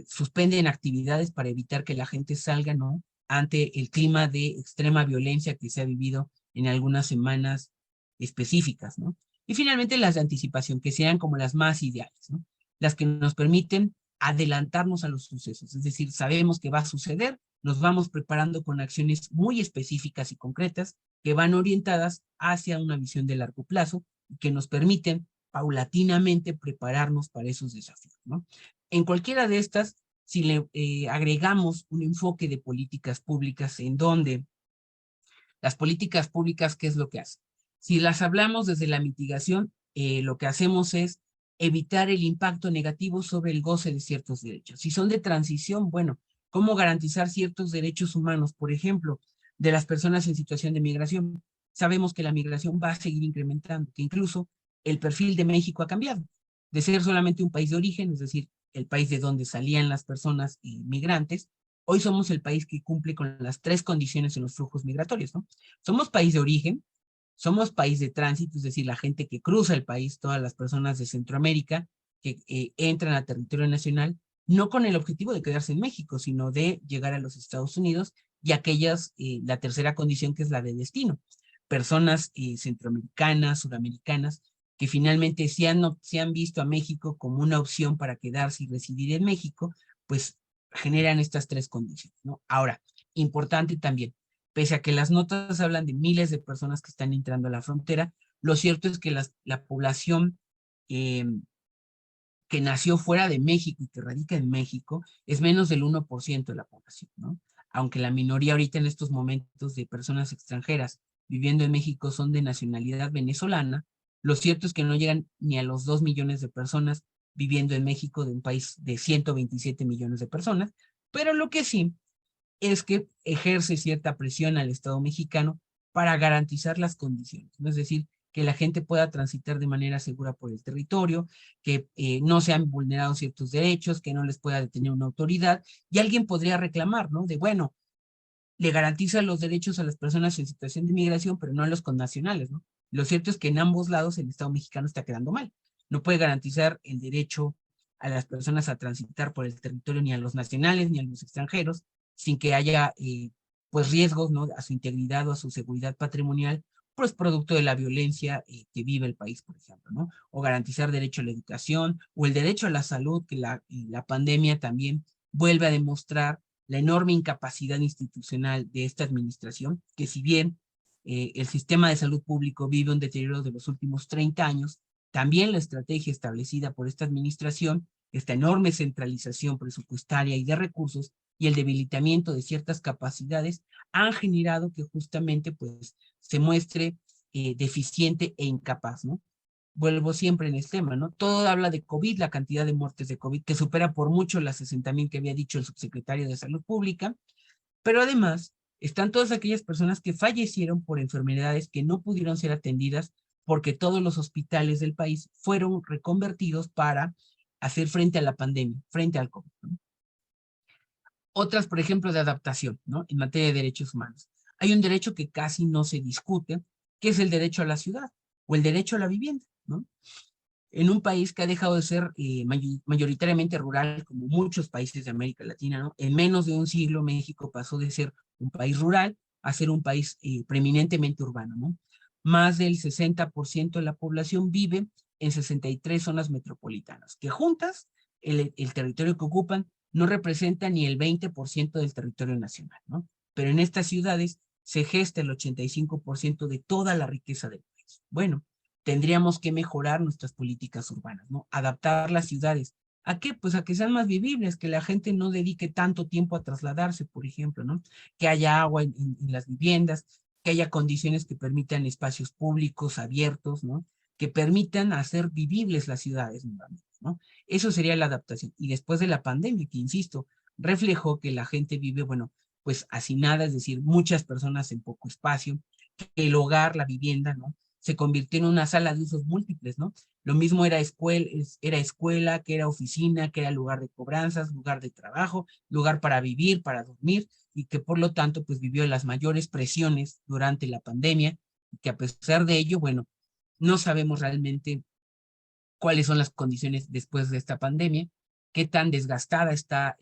suspenden actividades para evitar que la gente salga, ¿no? Ante el clima de extrema violencia que se ha vivido en algunas semanas específicas, ¿no? Y finalmente las de anticipación, que sean como las más ideales, ¿no? Las que nos permiten adelantarnos a los sucesos, es decir, sabemos que va a suceder, nos vamos preparando con acciones muy específicas y concretas que van orientadas hacia una visión de largo plazo y que nos permiten paulatinamente prepararnos para esos desafíos, ¿no? En cualquiera de estas, si le agregamos un enfoque de políticas públicas en donde las políticas públicas, ¿qué es lo que hacen? Si las hablamos desde la mitigación, lo que hacemos es evitar el impacto negativo sobre el goce de ciertos derechos. Si son de transición, bueno, ¿cómo garantizar ciertos derechos humanos? Por ejemplo, de las personas en situación de migración. Sabemos que la migración va a seguir incrementando, que incluso el perfil de México ha cambiado. De ser solamente un país de origen, es decir, el país de donde salían las personas migrantes, hoy somos el país que cumple con las 3 condiciones en los flujos migratorios, ¿no? Somos país de origen, somos país de tránsito, es decir, la gente que cruza el país, todas las personas de Centroamérica que entran a territorio nacional, no con el objetivo de quedarse en México, sino de llegar a los Estados Unidos y aquellas, la tercera condición que es la de destino, personas centroamericanas, suramericanas, que finalmente se han visto a México como una opción para quedarse y residir en México, pues generan estas 3 condiciones, ¿no? Ahora, importante también, pese a que las notas hablan de miles de personas que están entrando a la frontera, lo cierto es que la población eh, que nació fuera de México y que radica en México es menos del 1% de la población, ¿no? Aunque la minoría ahorita en estos momentos de personas extranjeras viviendo en México son de nacionalidad venezolana, lo cierto es que no llegan ni a los 2 millones de personas viviendo en México, de un país de 127 millones de personas, pero lo que sí es que ejerce cierta presión al Estado mexicano para garantizar las condiciones, ¿no? Es decir, que la gente pueda transitar de manera segura por el territorio, que no sean vulnerados ciertos derechos, que no les pueda detener una autoridad, y alguien podría reclamar, ¿no? De, bueno, le garantiza los derechos a las personas en situación de migración, pero no a los connacionales, ¿no? Lo cierto es que en ambos lados el Estado mexicano está quedando mal. No puede garantizar el derecho a las personas a transitar por el territorio ni a los nacionales ni a los extranjeros, sin que haya pues riesgos, ¿no? A su integridad o a su seguridad patrimonial, pues producto de la violencia que vive el país, por ejemplo, ¿no? O garantizar derecho a la educación o el derecho a la salud, que la pandemia también vuelve a demostrar la enorme incapacidad institucional de esta administración, que si bien el sistema de salud público vive un deterioro de los últimos 30 años, también la estrategia establecida por esta administración, esta enorme centralización presupuestaria y de recursos y el debilitamiento de ciertas capacidades han generado que justamente pues se muestre deficiente e incapaz, ¿no? Vuelvo siempre en este tema, ¿no? Todo habla de COVID, la cantidad de muertes de COVID, que supera por mucho las 60,000 que había dicho el subsecretario de Salud Pública, pero además están todas aquellas personas que fallecieron por enfermedades que no pudieron ser atendidas porque todos los hospitales del país fueron reconvertidos para hacer frente a la pandemia, frente al COVID, ¿no? Otras, por ejemplo, de adaptación, ¿no? En materia de derechos humanos. Hay un derecho que casi no se discute, que es el derecho a la ciudad o el derecho a la vivienda, ¿no? En un país que ha dejado de ser mayoritariamente rural, como muchos países de América Latina, ¿no? En menos de un siglo, México pasó de ser un país rural a ser un país preeminentemente urbano, ¿no? Más del 60% de la población vive en 63 zonas metropolitanas, que juntas, el territorio que ocupan no representa ni el 20% del territorio nacional, ¿no? Pero en estas ciudades se gesta el 85% de toda la riqueza del país. Bueno, tendríamos que mejorar nuestras políticas urbanas, ¿no? Adaptar las ciudades. ¿A qué? Pues a que sean más vivibles, que la gente no dedique tanto tiempo a trasladarse, por ejemplo, ¿no? Que haya agua en las viviendas, que haya condiciones que permitan espacios públicos abiertos, ¿no? Que permitan hacer vivibles las ciudades, ¿no? Eso sería la adaptación. Y después de la pandemia, que insisto, reflejó que la gente vive, bueno, pues hacinada, es decir, muchas personas en poco espacio, que el hogar, la vivienda, ¿no? Se convirtió en una sala de usos múltiples, ¿no? Lo mismo era escuela, que era oficina, que era lugar de cobranzas, lugar de trabajo, lugar para vivir, para dormir, y que por lo tanto, pues vivió las mayores presiones durante la pandemia, y que a pesar de ello, bueno, no sabemos realmente cuáles son las condiciones después de esta pandemia, qué tan desgastada está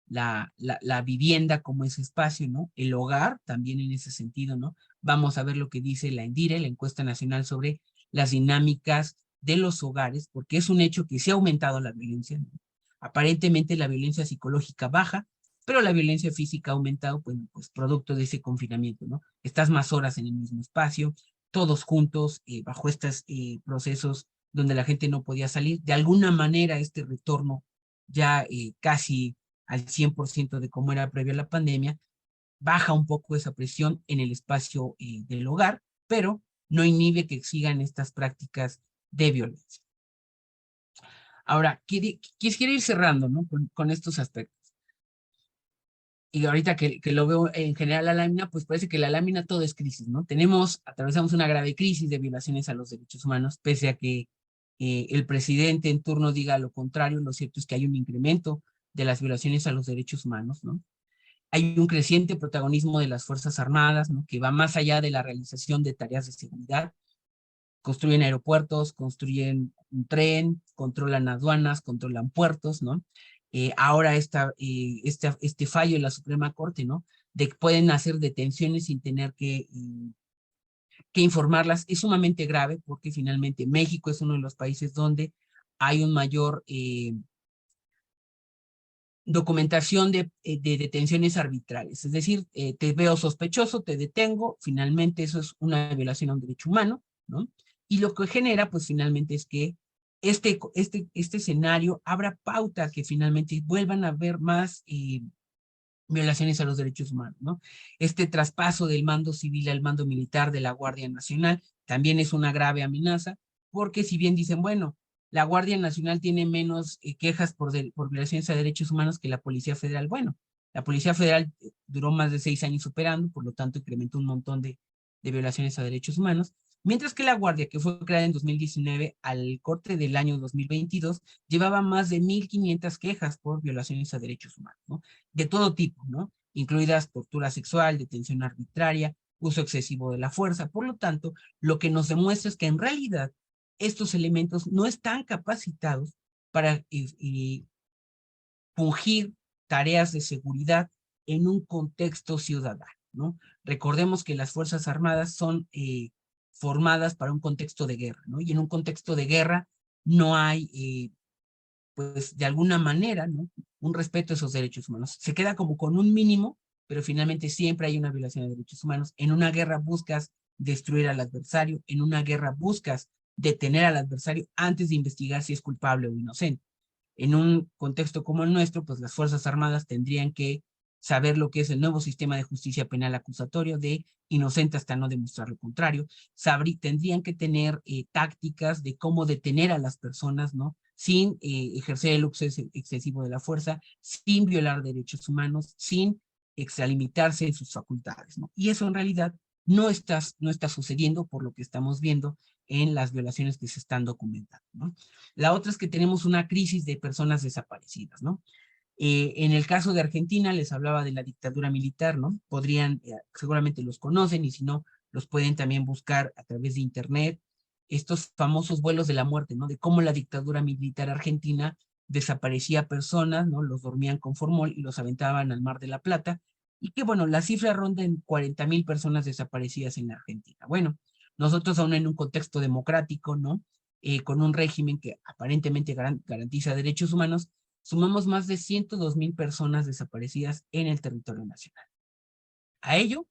la vivienda como ese espacio, ¿no? El hogar también en ese sentido, ¿no? Vamos a ver lo que dice la ENDIRE, la Encuesta Nacional sobre las dinámicas de los hogares, porque es un hecho que se ha aumentado la violencia, ¿no? Aparentemente la violencia psicológica baja, pero la violencia física ha aumentado, pues producto de ese confinamiento, ¿no? Estás más horas en el mismo espacio, todos juntos, bajo estos procesos donde la gente no podía salir. De alguna manera, este retorno ya casi al 100% de cómo era previo a la pandemia, baja un poco esa presión en el espacio del hogar, pero no inhibe que sigan estas prácticas de violencia. Ahora, quisiera ir cerrando, ¿no? Con estos aspectos. Y ahorita que lo veo en general la lámina, pues parece que la lámina todo es crisis, ¿no? Atravesamos una grave crisis de violaciones a los derechos humanos, pese a que el presidente en turno diga lo contrario. Lo cierto es que hay un incremento de las violaciones a los derechos humanos, ¿no? Hay un creciente protagonismo de las Fuerzas Armadas, ¿no? Que va más allá de la realización de tareas de seguridad. Construyen aeropuertos, construyen un tren, controlan aduanas, controlan puertos, ¿no? Ahora este fallo en la Suprema Corte, ¿no? De que pueden hacer detenciones sin tener que informarlas, es sumamente grave, porque finalmente México es uno de los países donde hay un mayor documentación de detenciones arbitrarias. Es decir, te veo sospechoso, te detengo, finalmente eso es una violación a un derecho humano, ¿no? Y lo que genera, pues finalmente es que este escenario abra pauta a que finalmente vuelvan a haber más violaciones a los derechos humanos, ¿no? Este traspaso del mando civil al mando militar de la Guardia Nacional también es una grave amenaza, porque si bien dicen, bueno, la Guardia Nacional tiene menos quejas por violaciones a derechos humanos que la Policía Federal, bueno, la Policía Federal duró más de 6 años operando, por lo tanto incrementó un montón de violaciones a derechos humanos, mientras que la Guardia, que fue creada en 2019, al corte del año 2022, llevaba más de 1,500 quejas por violaciones a derechos humanos, ¿no? De todo tipo, ¿no? Incluidas tortura sexual, detención arbitraria, uso excesivo de la fuerza. Por lo tanto, lo que nos demuestra es que en realidad estos elementos no están capacitados para fungir tareas de seguridad en un contexto ciudadano, ¿no? Recordemos que las Fuerzas Armadas son formadas para un contexto de guerra, ¿no? Y en un contexto de guerra no hay pues de alguna manera, ¿no? Un respeto a esos derechos humanos. Se queda como con un mínimo, pero finalmente siempre hay una violación de derechos humanos. En una guerra buscas destruir al adversario, en una guerra buscas detener al adversario antes de investigar si es culpable o inocente. En un contexto como el nuestro, pues las Fuerzas Armadas tendrían que saber lo que es el nuevo sistema de justicia penal acusatorio de inocente hasta no demostrar lo contrario. Tendrían que tener tácticas de cómo detener a las personas, ¿no? Sin ejercer el uso excesivo de la fuerza, sin violar derechos humanos, sin extralimitarse en sus facultades, ¿no? Y eso en realidad no está sucediendo por lo que estamos viendo en las violaciones que se están documentando, ¿no? La otra es que tenemos una crisis de personas desaparecidas, ¿no? En el caso de Argentina, les hablaba de la dictadura militar, ¿no? Seguramente los conocen, y si no, los pueden también buscar a través de internet, estos famosos vuelos de la muerte, ¿no? De cómo la dictadura militar argentina desaparecía personas, ¿no? Los dormían con formol y los aventaban al Mar de la Plata, y que, bueno, la cifra ronda en 40,000 personas desaparecidas en la Argentina. Bueno, nosotros aún en un contexto democrático, ¿no? Con un régimen que aparentemente garantiza derechos humanos, sumamos más de 102,000 personas desaparecidas en el territorio nacional. A ello,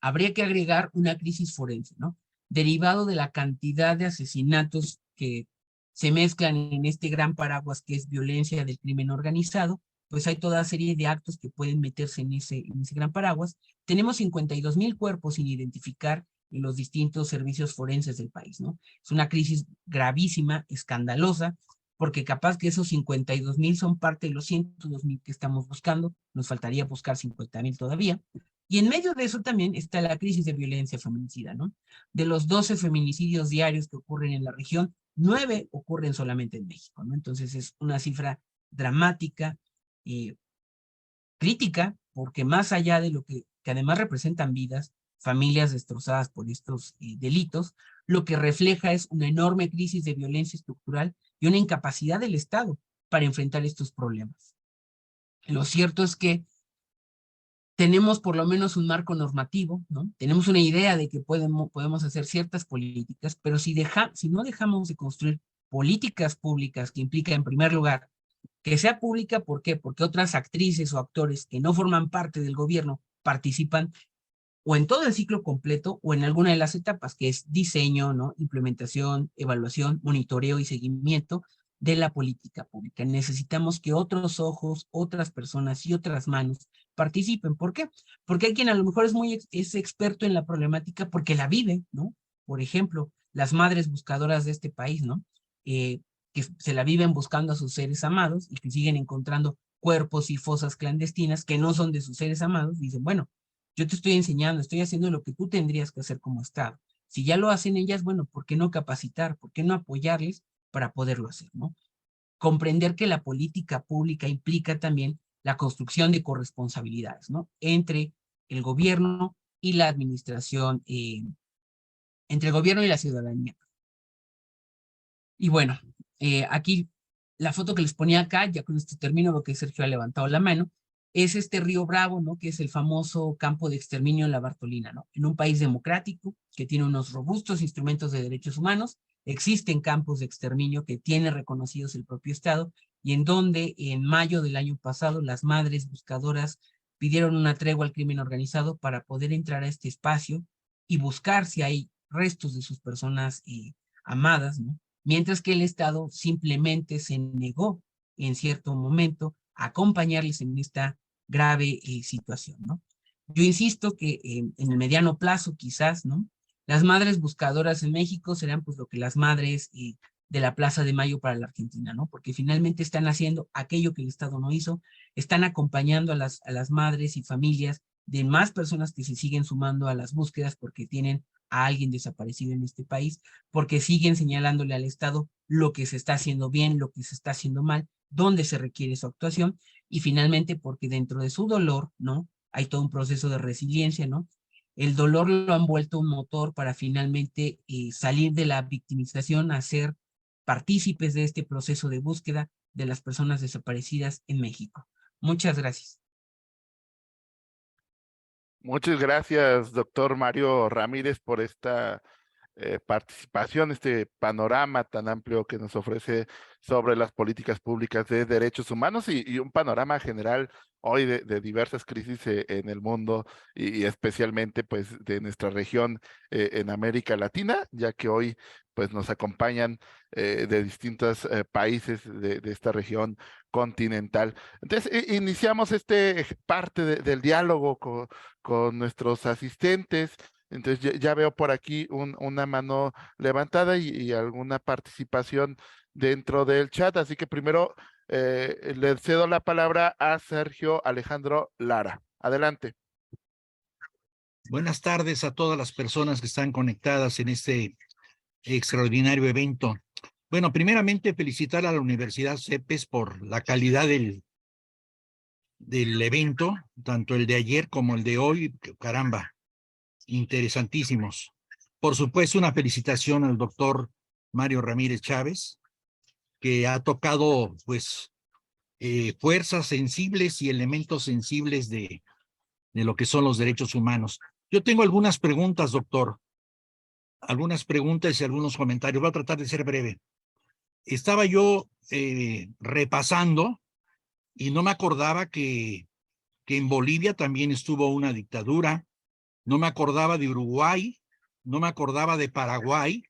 habría que agregar una crisis forense, ¿no? Derivado de la cantidad de asesinatos que se mezclan en este gran paraguas que es violencia del crimen organizado, pues hay toda serie de actos que pueden meterse en ese gran paraguas. Tenemos 52,000 cuerpos sin identificar en los distintos servicios forenses del país, ¿no? Es una crisis gravísima, escandalosa, porque capaz que esos 52,000 son parte de los 102,000 que estamos buscando, nos faltaría buscar 50,000 todavía. Y en medio de eso también está la crisis de violencia feminicida, ¿no? De los 12 feminicidios diarios que ocurren en la región, 9 ocurren solamente en México, ¿no? Entonces es una cifra dramática, crítica, porque más allá de lo que además representan vidas, familias destrozadas por estos delitos, lo que refleja es una enorme crisis de violencia estructural y una incapacidad del Estado para enfrentar estos problemas. Lo cierto es que tenemos por lo menos un marco normativo, ¿no? Tenemos una idea de que podemos hacer ciertas políticas, pero si no dejamos de construir políticas públicas que implica, en primer lugar, que sea pública, ¿por qué? Porque otras actrices o actores que no forman parte del gobierno participan o en todo el ciclo completo o en alguna de las etapas, que es diseño, ¿no? Implementación, evaluación, monitoreo y seguimiento de la política pública. Necesitamos que otros ojos, otras personas y otras manos participen. ¿Por qué? Porque hay quien a lo mejor es experto en la problemática porque la vive, ¿no? Por ejemplo, las madres buscadoras de este país, ¿no? Que se la viven buscando a sus seres amados y que siguen encontrando cuerpos y fosas clandestinas que no son de sus seres amados, dicen, bueno, yo te estoy enseñando, estoy haciendo lo que tú tendrías que hacer como Estado. Si ya lo hacen ellas, bueno, ¿por qué no capacitar? ¿Por qué no apoyarles para poderlo hacer, ¿no? Comprender que la política pública implica también la construcción de corresponsabilidades, ¿no? Entre el gobierno y la administración, entre el gobierno y la ciudadanía. Y bueno, aquí la foto que les ponía acá, ya con esto termino, porque Sergio ha levantado la mano, es este Río Bravo, ¿no? Que es el famoso campo de exterminio en la Bartolina, ¿no? En un país democrático que tiene unos robustos instrumentos de derechos humanos, existen campos de exterminio que tiene reconocidos el propio Estado y en donde en mayo del año pasado las madres buscadoras pidieron una tregua al crimen organizado para poder entrar a este espacio y buscar si hay restos de sus personas amadas, ¿no? Mientras que el Estado simplemente se negó en cierto momento a acompañarles en esta grave situación, ¿no? Yo insisto que en el mediano plazo quizás, ¿no? Las madres buscadoras en México serán pues lo que las madres de la Plaza de Mayo para la Argentina, ¿no? Porque finalmente están haciendo aquello que el Estado no hizo, están acompañando a las madres y familias de más personas que se siguen sumando a las búsquedas porque tienen a alguien desaparecido en este país, porque siguen señalándole al Estado lo que se está haciendo bien, lo que se está haciendo mal, dónde se requiere su actuación, y finalmente porque dentro de su dolor, ¿no? Hay todo un proceso de resiliencia, ¿no? El dolor lo han vuelto un motor para finalmente salir de la victimización, a ser partícipes de este proceso de búsqueda de las personas desaparecidas en México. Muchas gracias. Muchas gracias, doctor Mario Ramírez, por esta participación, este panorama tan amplio que nos ofrece sobre las políticas públicas de derechos humanos y un panorama general hoy de diversas crisis en el mundo y especialmente pues de nuestra región en América Latina, ya que hoy pues nos acompañan de distintos países de esta región continental. Entonces, iniciamos este parte del diálogo con nuestros asistentes. Entonces ya veo por aquí una mano levantada y alguna participación dentro del chat. Así que primero le cedo la palabra a Sergio Alejandro Lara. Adelante. Buenas tardes a todas las personas que están conectadas en este extraordinario evento. Bueno, primeramente felicitar a la Universidad CEPES por la calidad del evento, tanto el de ayer como el de hoy. Caramba, interesantísimos. Por supuesto, una felicitación al doctor Mario Ramírez Chávez, que ha tocado pues fuerzas sensibles y elementos sensibles de lo que son los derechos humanos. Yo tengo algunas preguntas, doctor, algunas preguntas y algunos comentarios. Voy a tratar de ser breve. Estaba yo repasando y no me acordaba que en Bolivia también estuvo una dictadura. No me acordaba de Uruguay, no me acordaba de Paraguay,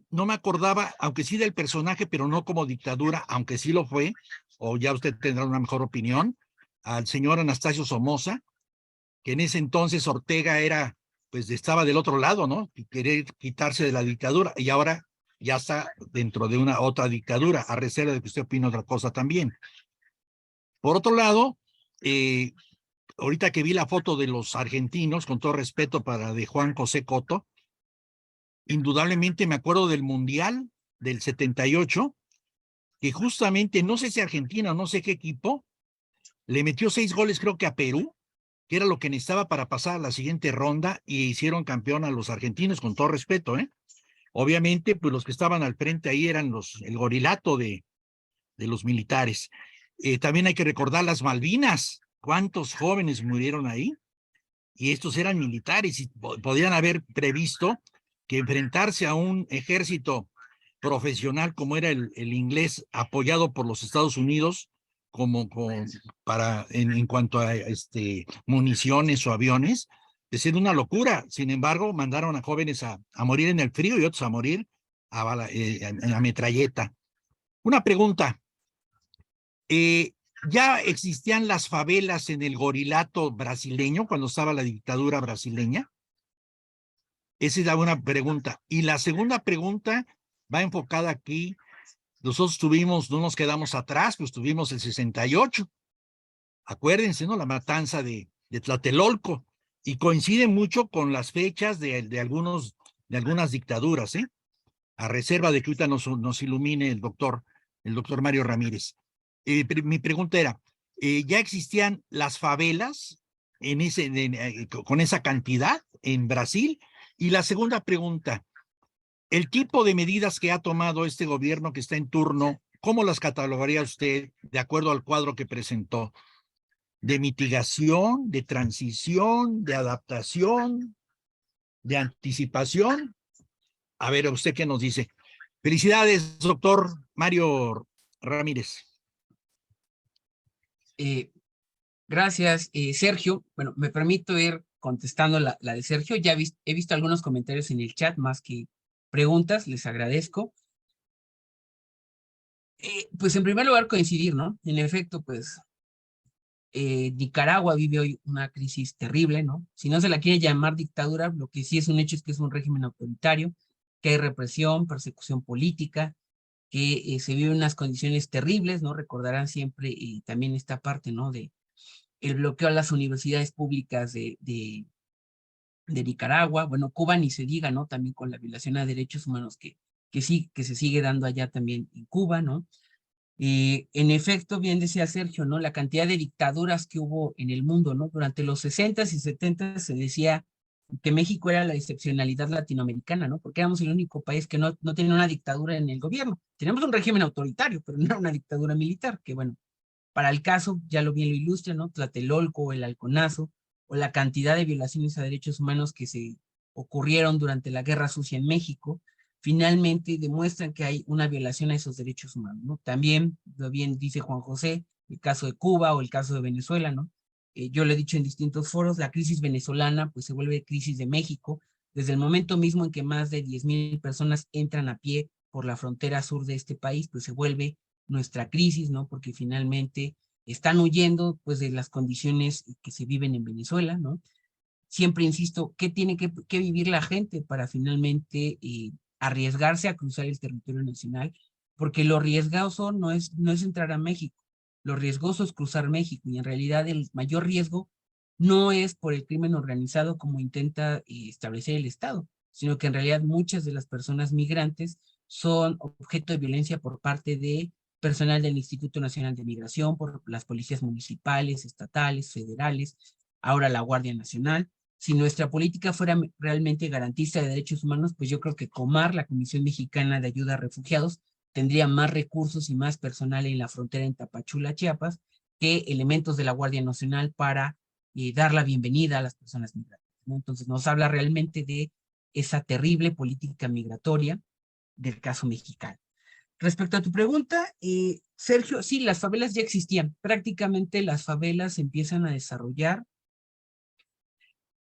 no me acordaba, aunque sí del personaje, pero no como dictadura, aunque sí lo fue, o ya usted tendrá una mejor opinión, al señor Anastasio Somoza, que en ese entonces Ortega era, pues estaba del otro lado, ¿no? Y querer quitarse de la dictadura, y ahora ya está dentro de una otra dictadura, a reserva de que usted opine otra cosa también. Por otro lado, ahorita que vi la foto de los argentinos, con todo respeto para de Juan José Cotto, indudablemente me acuerdo del Mundial del 78, que justamente, no sé si Argentina o no sé qué equipo, le metió 6 goles creo que a Perú, que era lo que necesitaba para pasar a la siguiente ronda, y hicieron campeón a los argentinos, con todo respeto, ¿eh? Obviamente, pues los que estaban al frente ahí eran el gorilato de los militares. También hay que recordar las Malvinas. ¿Cuántos jóvenes murieron ahí? Y estos eran militares y podían haber previsto que enfrentarse a un ejército profesional como era el inglés, apoyado por los Estados Unidos, en cuanto a municiones o aviones, de ser una locura. Sin embargo, mandaron a jóvenes a morir en el frío y otros a morir en la metralleta. Una pregunta. ¿Ya existían las favelas en el gorilato brasileño cuando estaba la dictadura brasileña? Esa es la buena pregunta. Y la segunda pregunta va enfocada aquí. Nosotros no nos quedamos atrás, pues tuvimos el 68. Acuérdense, ¿no? La matanza de Tlatelolco. Y coincide mucho con las fechas de algunas dictaduras, ¿eh? A reserva de que ahorita nos ilumine el doctor Mario Ramírez. Mi pregunta era, ¿ya existían las favelas con esa cantidad en Brasil? Y la segunda pregunta, el tipo de medidas que ha tomado este gobierno que está en turno, ¿cómo las catalogaría usted de acuerdo al cuadro que presentó? ¿De mitigación, de transición, de adaptación, de anticipación? A ver, ¿usted qué nos dice? Felicidades, doctor Mario Ramírez. Gracias, Sergio. Bueno, me permito ir contestando la de Sergio. Ya he visto algunos comentarios en el chat más que preguntas, les agradezco. Pues en primer lugar coincidir, ¿no? En efecto, pues Nicaragua vive hoy una crisis terrible, ¿no? Si no se la quiere llamar dictadura, lo que sí es un hecho es que es un régimen autoritario, que hay represión, persecución política, que se vive en unas condiciones terribles, ¿no? Recordarán siempre también esta parte, ¿no? De el bloqueo a las universidades públicas de Nicaragua, bueno, Cuba ni se diga, ¿no? También con la violación a derechos humanos que se sigue dando allá también en Cuba, ¿no? En efecto, bien decía Sergio, ¿no? La cantidad de dictaduras que hubo en el mundo, ¿no? Durante los 60s y 70s se decía que México era la excepcionalidad latinoamericana, ¿no? Porque éramos el único país que no tenía una dictadura en el gobierno. Teníamos un régimen autoritario, pero no era una dictadura militar, que bueno, para el caso, ya bien lo ilustra, ¿no? Tlatelolco, el Halconazo, o la cantidad de violaciones a derechos humanos que se ocurrieron durante la Guerra Sucia en México, finalmente demuestran que hay una violación a esos derechos humanos, ¿no? También, lo bien dice Juan José, el caso de Cuba o el caso de Venezuela, ¿no? Yo lo he dicho en distintos foros, la crisis venezolana pues se vuelve crisis de México, desde el momento mismo en que más de 10,000 personas entran a pie por la frontera sur de este país, pues se vuelve nuestra crisis, ¿no? Porque finalmente están huyendo pues de las condiciones que se viven en Venezuela, ¿no? Siempre insisto, ¿qué tiene que vivir la gente para finalmente arriesgarse a cruzar el territorio nacional? Porque lo riesgoso no es entrar a México, lo riesgoso es cruzar México, y en realidad el mayor riesgo no es por el crimen organizado como intenta establecer el Estado, sino que en realidad muchas de las personas migrantes son objeto de violencia por parte de personal del Instituto Nacional de Migración, por las policías municipales, estatales, federales, ahora la Guardia Nacional. Si nuestra política fuera realmente garantista de derechos humanos, pues yo creo que Comar, la Comisión Mexicana de Ayuda a Refugiados, tendría más recursos y más personal en la frontera en Tapachula, Chiapas, que elementos de la Guardia Nacional para dar la bienvenida a las personas migrantes, ¿no? Entonces nos habla realmente de esa terrible política migratoria del caso mexicano. Respecto a tu pregunta, Sergio, sí, las favelas ya existían. Prácticamente las favelas se empiezan a desarrollar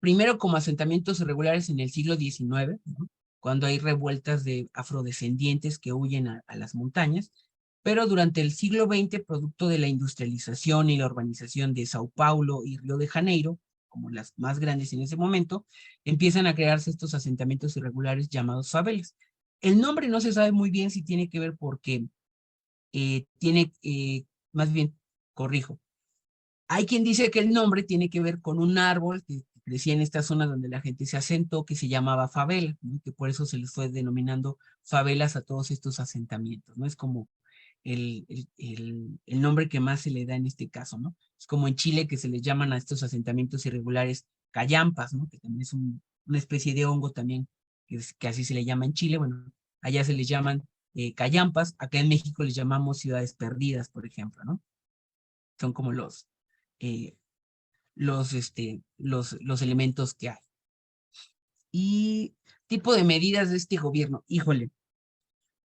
primero como asentamientos irregulares en el siglo XIX, ¿no? Cuando hay revueltas de afrodescendientes que huyen a las montañas, pero durante el siglo XX, producto de la industrialización y la urbanización de Sao Paulo y Río de Janeiro, como las más grandes en ese momento, empiezan a crearse estos asentamientos irregulares llamados favelas. El nombre no se sabe muy bien si tiene que ver porque más bien, corrijo, hay quien dice que el nombre tiene que ver con un árbol que crecía en esta zona donde la gente se asentó, que se llamaba favela, ¿no? Que por eso se les fue denominando favelas a todos estos asentamientos, ¿no? Es como el nombre que más se le da en este caso, ¿no? Es como en Chile que se les llaman a estos asentamientos irregulares callampas, ¿no? Que también es una especie de hongo también, que así se le llama en Chile. Bueno, allá se les llaman callampas, acá en México les llamamos ciudades perdidas, por ejemplo, ¿no? Son como eh, los elementos que hay. Y tipo de medidas de este gobierno, híjole,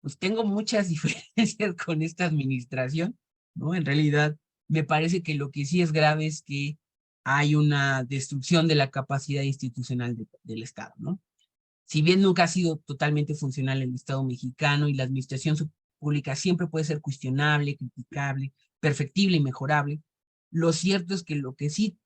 pues tengo muchas diferencias con esta administración, ¿no? En realidad, me parece que lo que sí es grave es que hay una destrucción de la capacidad institucional del Estado, ¿no? Si bien nunca ha sido totalmente funcional el Estado mexicano y la administración pública siempre puede ser cuestionable, criticable, perfectible y mejorable, lo cierto es que lo que sí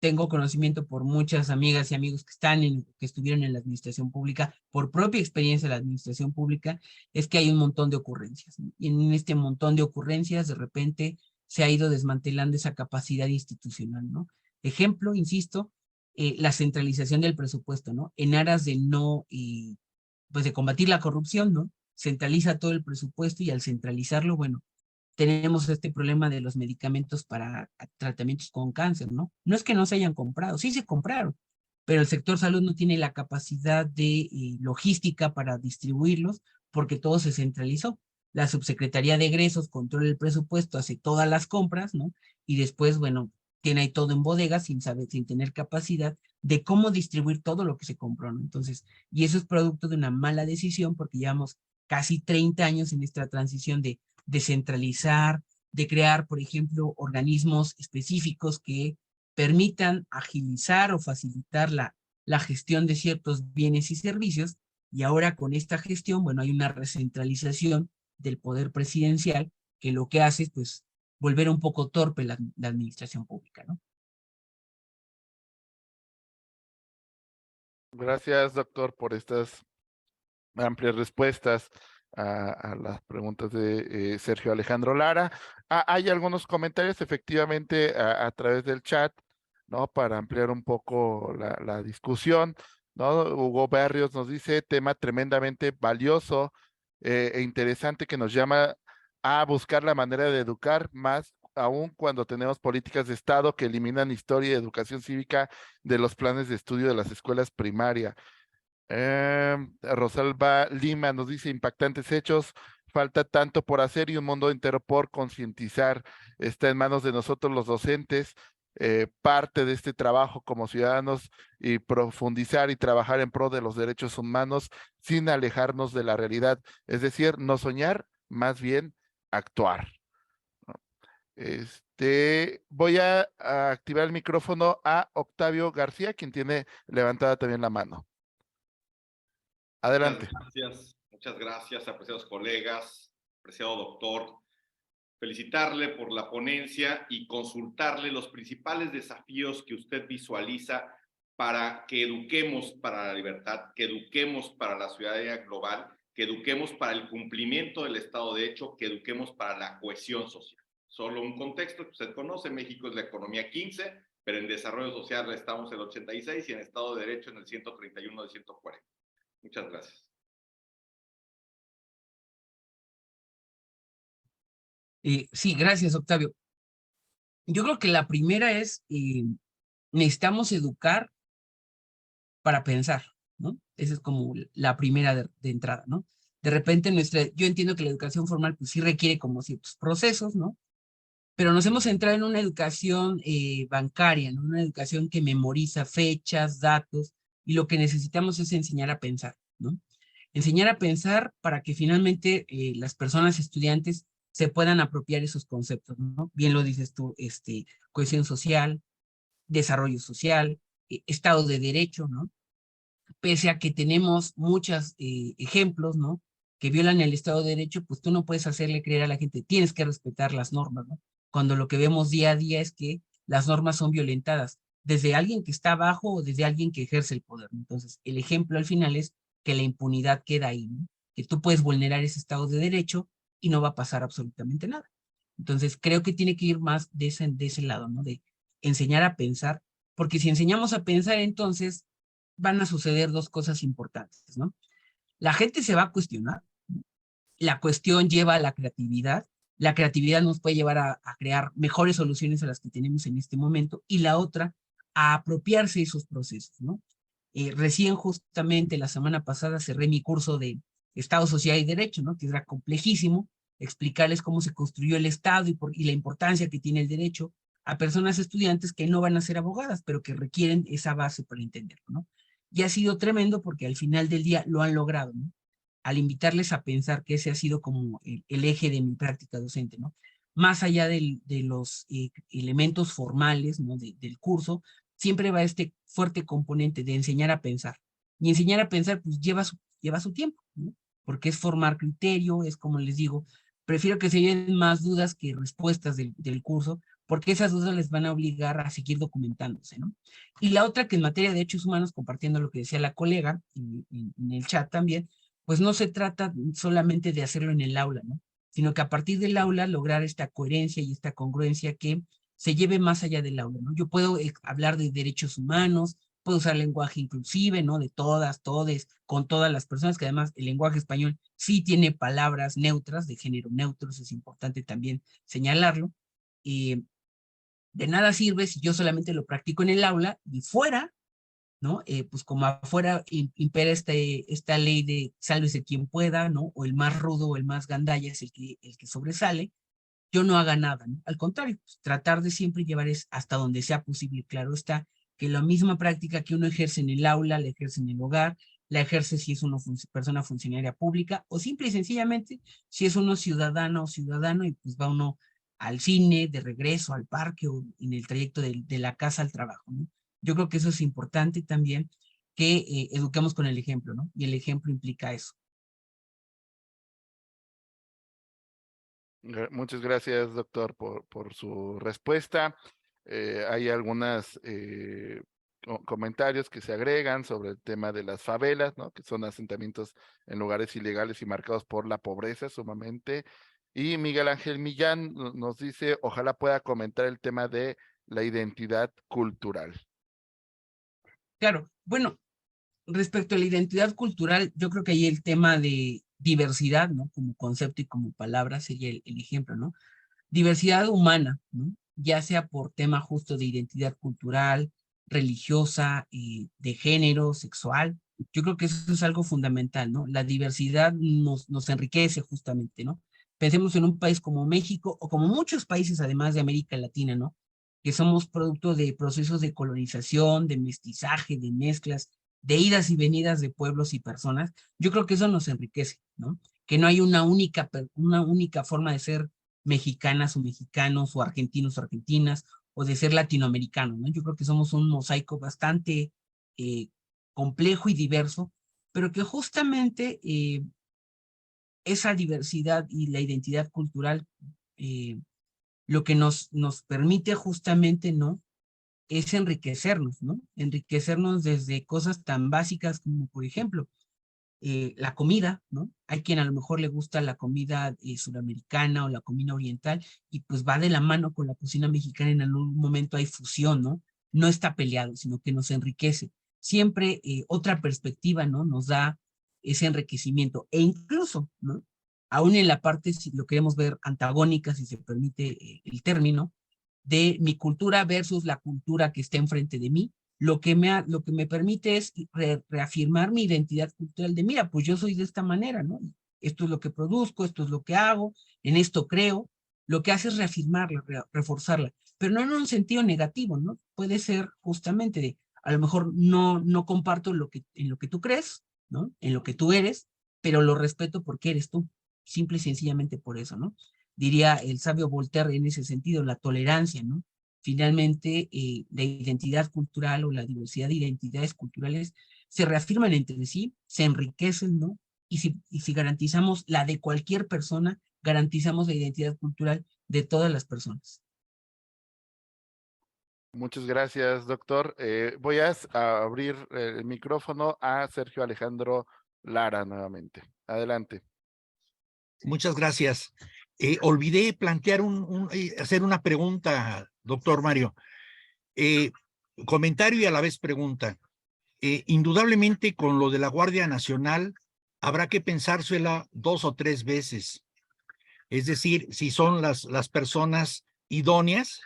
tengo conocimiento por muchas amigas y amigos que estuvieron en la administración pública, por propia experiencia de la administración pública, es que hay un montón de ocurrencias, ¿no? Y en este montón de ocurrencias, de repente, se ha ido desmantelando esa capacidad institucional, ¿no? Ejemplo, insisto, la centralización del presupuesto, ¿no? En aras de no, pues de combatir la corrupción, ¿no? Centraliza todo el presupuesto y al centralizarlo, bueno, tenemos este problema de los medicamentos para tratamientos con cáncer, ¿no? No es que no se hayan comprado, sí se compraron, pero el sector salud no tiene la capacidad de logística para distribuirlos porque todo se centralizó. La Subsecretaría de Egresos controla el presupuesto, hace todas las compras, ¿no? Y después, bueno, tiene ahí todo en bodega sin saber, sin tener capacidad de cómo distribuir todo lo que se compró, ¿no? Entonces, y eso es producto de una mala decisión porque llevamos casi 30 años en esta transición de descentralizar, de crear, por ejemplo, organismos específicos que permitan agilizar o facilitar la gestión de ciertos bienes y servicios. Y ahora con esta gestión, bueno, hay una recentralización del poder presidencial que lo que hace es, pues, volver un poco torpe la administración pública, ¿no? Gracias, doctor, por estas amplias respuestas a las preguntas de Sergio Alejandro Lara. Hay algunos comentarios efectivamente a través del chat, ¿no? Para ampliar un poco la discusión, ¿no? Hugo Barrios nos dice, tema tremendamente valioso e interesante que nos llama a buscar la manera de educar más, aún cuando tenemos políticas de Estado que eliminan historia y educación cívica de los planes de estudio de las escuelas primarias. Rosalba Lima nos dice impactantes hechos, falta tanto por hacer y un mundo entero por concientizar. Está en manos de nosotros los docentes, parte de este trabajo como ciudadanos y profundizar y trabajar en pro de los derechos humanos sin alejarnos de la realidad. Es decir, no soñar, más bien actuar. Voy a activar el micrófono a Octavio García, quien tiene levantada también la mano. Adelante. Muchas gracias, apreciados colegas, apreciado doctor. Felicitarle por la ponencia y consultarle los principales desafíos que usted visualiza para que eduquemos para la libertad, que eduquemos para la ciudadanía global, que eduquemos para el cumplimiento del Estado de Derecho, que eduquemos para la cohesión social. Solo un contexto que usted conoce, México es la economía 15, pero en desarrollo social estamos en el 86 y en Estado de Derecho en el 131 de 140. Muchas gracias. Sí, gracias, Octavio. Yo creo que la primera es, necesitamos educar para pensar, ¿no? Esa es como la primera de entrada, ¿no? De repente yo entiendo que la educación formal pues sí requiere como ciertos procesos, ¿no? Pero nos hemos centrado en una educación bancaria, ¿no? Una educación que memoriza fechas, datos, y lo que necesitamos es enseñar a pensar, ¿no? Enseñar a pensar para que finalmente las personas estudiantes se puedan apropiar esos conceptos, ¿no? Bien lo dices tú, cohesión social, desarrollo social, Estado de Derecho, ¿no? Pese a que tenemos muchos ejemplos, ¿no? Que violan el Estado de Derecho, pues tú no puedes hacerle creer a la gente, tienes que respetar las normas, ¿no? Cuando lo que vemos día a día es que las normas son violentadas, desde alguien que está abajo o desde alguien que ejerce el poder, ¿no? Entonces, el ejemplo al final es que la impunidad queda ahí, ¿no? Que tú puedes vulnerar ese Estado de Derecho y no va a pasar absolutamente nada. Entonces, creo que tiene que ir más de ese lado, ¿no? De enseñar a pensar, porque si enseñamos a pensar, entonces van a suceder dos cosas importantes, ¿no? La gente se va a cuestionar, la cuestión lleva a la creatividad La creatividad nos puede llevar a crear mejores soluciones a las que tenemos en este momento, y la otra, a apropiarse de esos procesos, ¿no? Recién justamente la semana pasada cerré mi curso de Estado Social y Derecho, ¿no? Que era complejísimo, explicarles cómo se construyó el Estado y la importancia que tiene el derecho a personas estudiantes que no van a ser abogadas, pero que requieren esa base para entenderlo, ¿no? Y ha sido tremendo porque al final del día lo han logrado, ¿no? Al invitarles a pensar que ese ha sido como el eje de mi práctica docente, ¿no? Más allá de los elementos formales, ¿no? Del curso, siempre va este fuerte componente de enseñar a pensar. Y enseñar a pensar, pues lleva su tiempo, ¿no? Porque es formar criterio, es como les digo, prefiero que se lleven más dudas que respuestas del curso, porque esas dudas les van a obligar a seguir documentándose, ¿no? Y la otra, que en materia de derechos humanos, compartiendo lo que decía la colega en el chat también, pues no se trata solamente de hacerlo en el aula, ¿no? Sino que a partir del aula lograr esta coherencia y esta congruencia que se lleve más allá del aula, ¿no? Yo puedo hablar de derechos humanos, puedo usar lenguaje inclusive, ¿no? De todas, todes, con todas las personas, que además el lenguaje español sí tiene palabras neutras, de género neutros, es importante también señalarlo. De nada sirve si yo solamente lo practico en el aula y fuera, ¿no? Pues como afuera impera esta ley de sálvese quien pueda, ¿no? O el más rudo o el más gandalla es el que sobresale, yo no haga nada, ¿no? Al contrario, pues, tratar de siempre llevar es hasta donde sea posible. Claro está que la misma práctica que uno ejerce en el aula, la ejerce en el hogar, la ejerce si es una persona funcionaria pública, o simple y sencillamente si es uno ciudadano o ciudadano y pues va uno al cine, de regreso, al parque o en el trayecto de la casa al trabajo, ¿no? Yo creo que eso es importante también, que eduquemos con el ejemplo, ¿no? Y el ejemplo implica eso. Muchas gracias, doctor, por su respuesta. Hay algunos comentarios que se agregan sobre el tema de las favelas, ¿no? Que son asentamientos en lugares ilegales y marcados por la pobreza sumamente. Y Miguel Ángel Millán nos dice, ojalá pueda comentar el tema de la identidad cultural. Claro, bueno, respecto a la identidad cultural, yo creo que ahí el tema de diversidad, ¿no? Como concepto y como palabra sería el ejemplo, ¿no? Diversidad humana, ¿no? Ya sea por tema justo de identidad cultural, religiosa, de género, sexual. Yo creo que eso es algo fundamental, ¿no? La diversidad nos enriquece justamente, ¿no? Pensemos en un país como México o como muchos países además de América Latina, ¿no? Que somos producto de procesos de colonización, de mestizaje, de mezclas, de idas y venidas de pueblos y personas. Yo creo que eso nos enriquece, ¿no? Que no hay una única forma de ser mexicanas o mexicanos o argentinos o argentinas o de ser latinoamericanos, ¿no? Yo creo que somos un mosaico bastante complejo y diverso, pero que justamente esa diversidad y la identidad cultural lo que nos permite justamente, ¿no? Es enriquecernos, ¿no? Enriquecernos desde cosas tan básicas como, por ejemplo, la comida, ¿no? Hay quien a lo mejor le gusta la comida sudamericana o la comida oriental y pues va de la mano con la cocina mexicana, en algún momento hay fusión, ¿no? No está peleado, sino que nos enriquece. Siempre otra perspectiva, ¿no? Nos da ese enriquecimiento e incluso, ¿no? Aún en la parte, si lo queremos ver antagónica, si se permite el término, de mi cultura versus la cultura que está enfrente de mí, lo que me permite es reafirmar mi identidad cultural de, mira, pues yo soy de esta manera, ¿no? Esto es lo que produzco, esto es lo que hago, en esto creo, lo que hace es reafirmarla, reforzarla, pero no en un sentido negativo, ¿no? Puede ser justamente de, a lo mejor no comparto en lo que tú crees, ¿no? En lo que tú eres, pero lo respeto porque eres tú, simple y sencillamente por eso, ¿no? Diría el sabio Voltaire en ese sentido, la tolerancia, ¿no? Finalmente, la identidad cultural o la diversidad de identidades culturales se reafirman entre sí, se enriquecen, ¿no? Y si garantizamos la de cualquier persona, garantizamos la identidad cultural de todas las personas. Muchas gracias, doctor. Voy a abrir el micrófono a Sergio Alejandro Lara nuevamente. Adelante. Muchas gracias. Olvidé plantear hacer una pregunta, doctor Mario. Comentario y a la vez pregunta. Indudablemente con lo de la Guardia Nacional habrá que pensársela 2 o 3 veces, Es decir, si son las personas idóneas,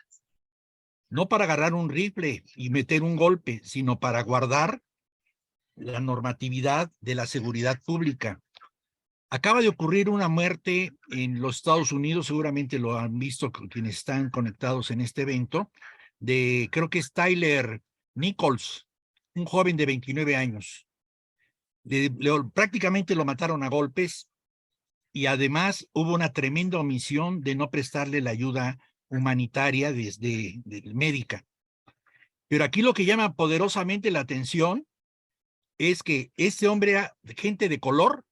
no para agarrar un rifle y meter un golpe, sino para guardar la normatividad de la seguridad pública. Acaba de ocurrir una muerte en los Estados Unidos, seguramente lo han visto quienes están conectados en este evento, creo que es Tyler Nichols, un joven de 29 años. Prácticamente lo mataron a golpes y además hubo una tremenda omisión de no prestarle la ayuda humanitaria médica. Pero aquí lo que llama poderosamente la atención es que este hombre era gente de color,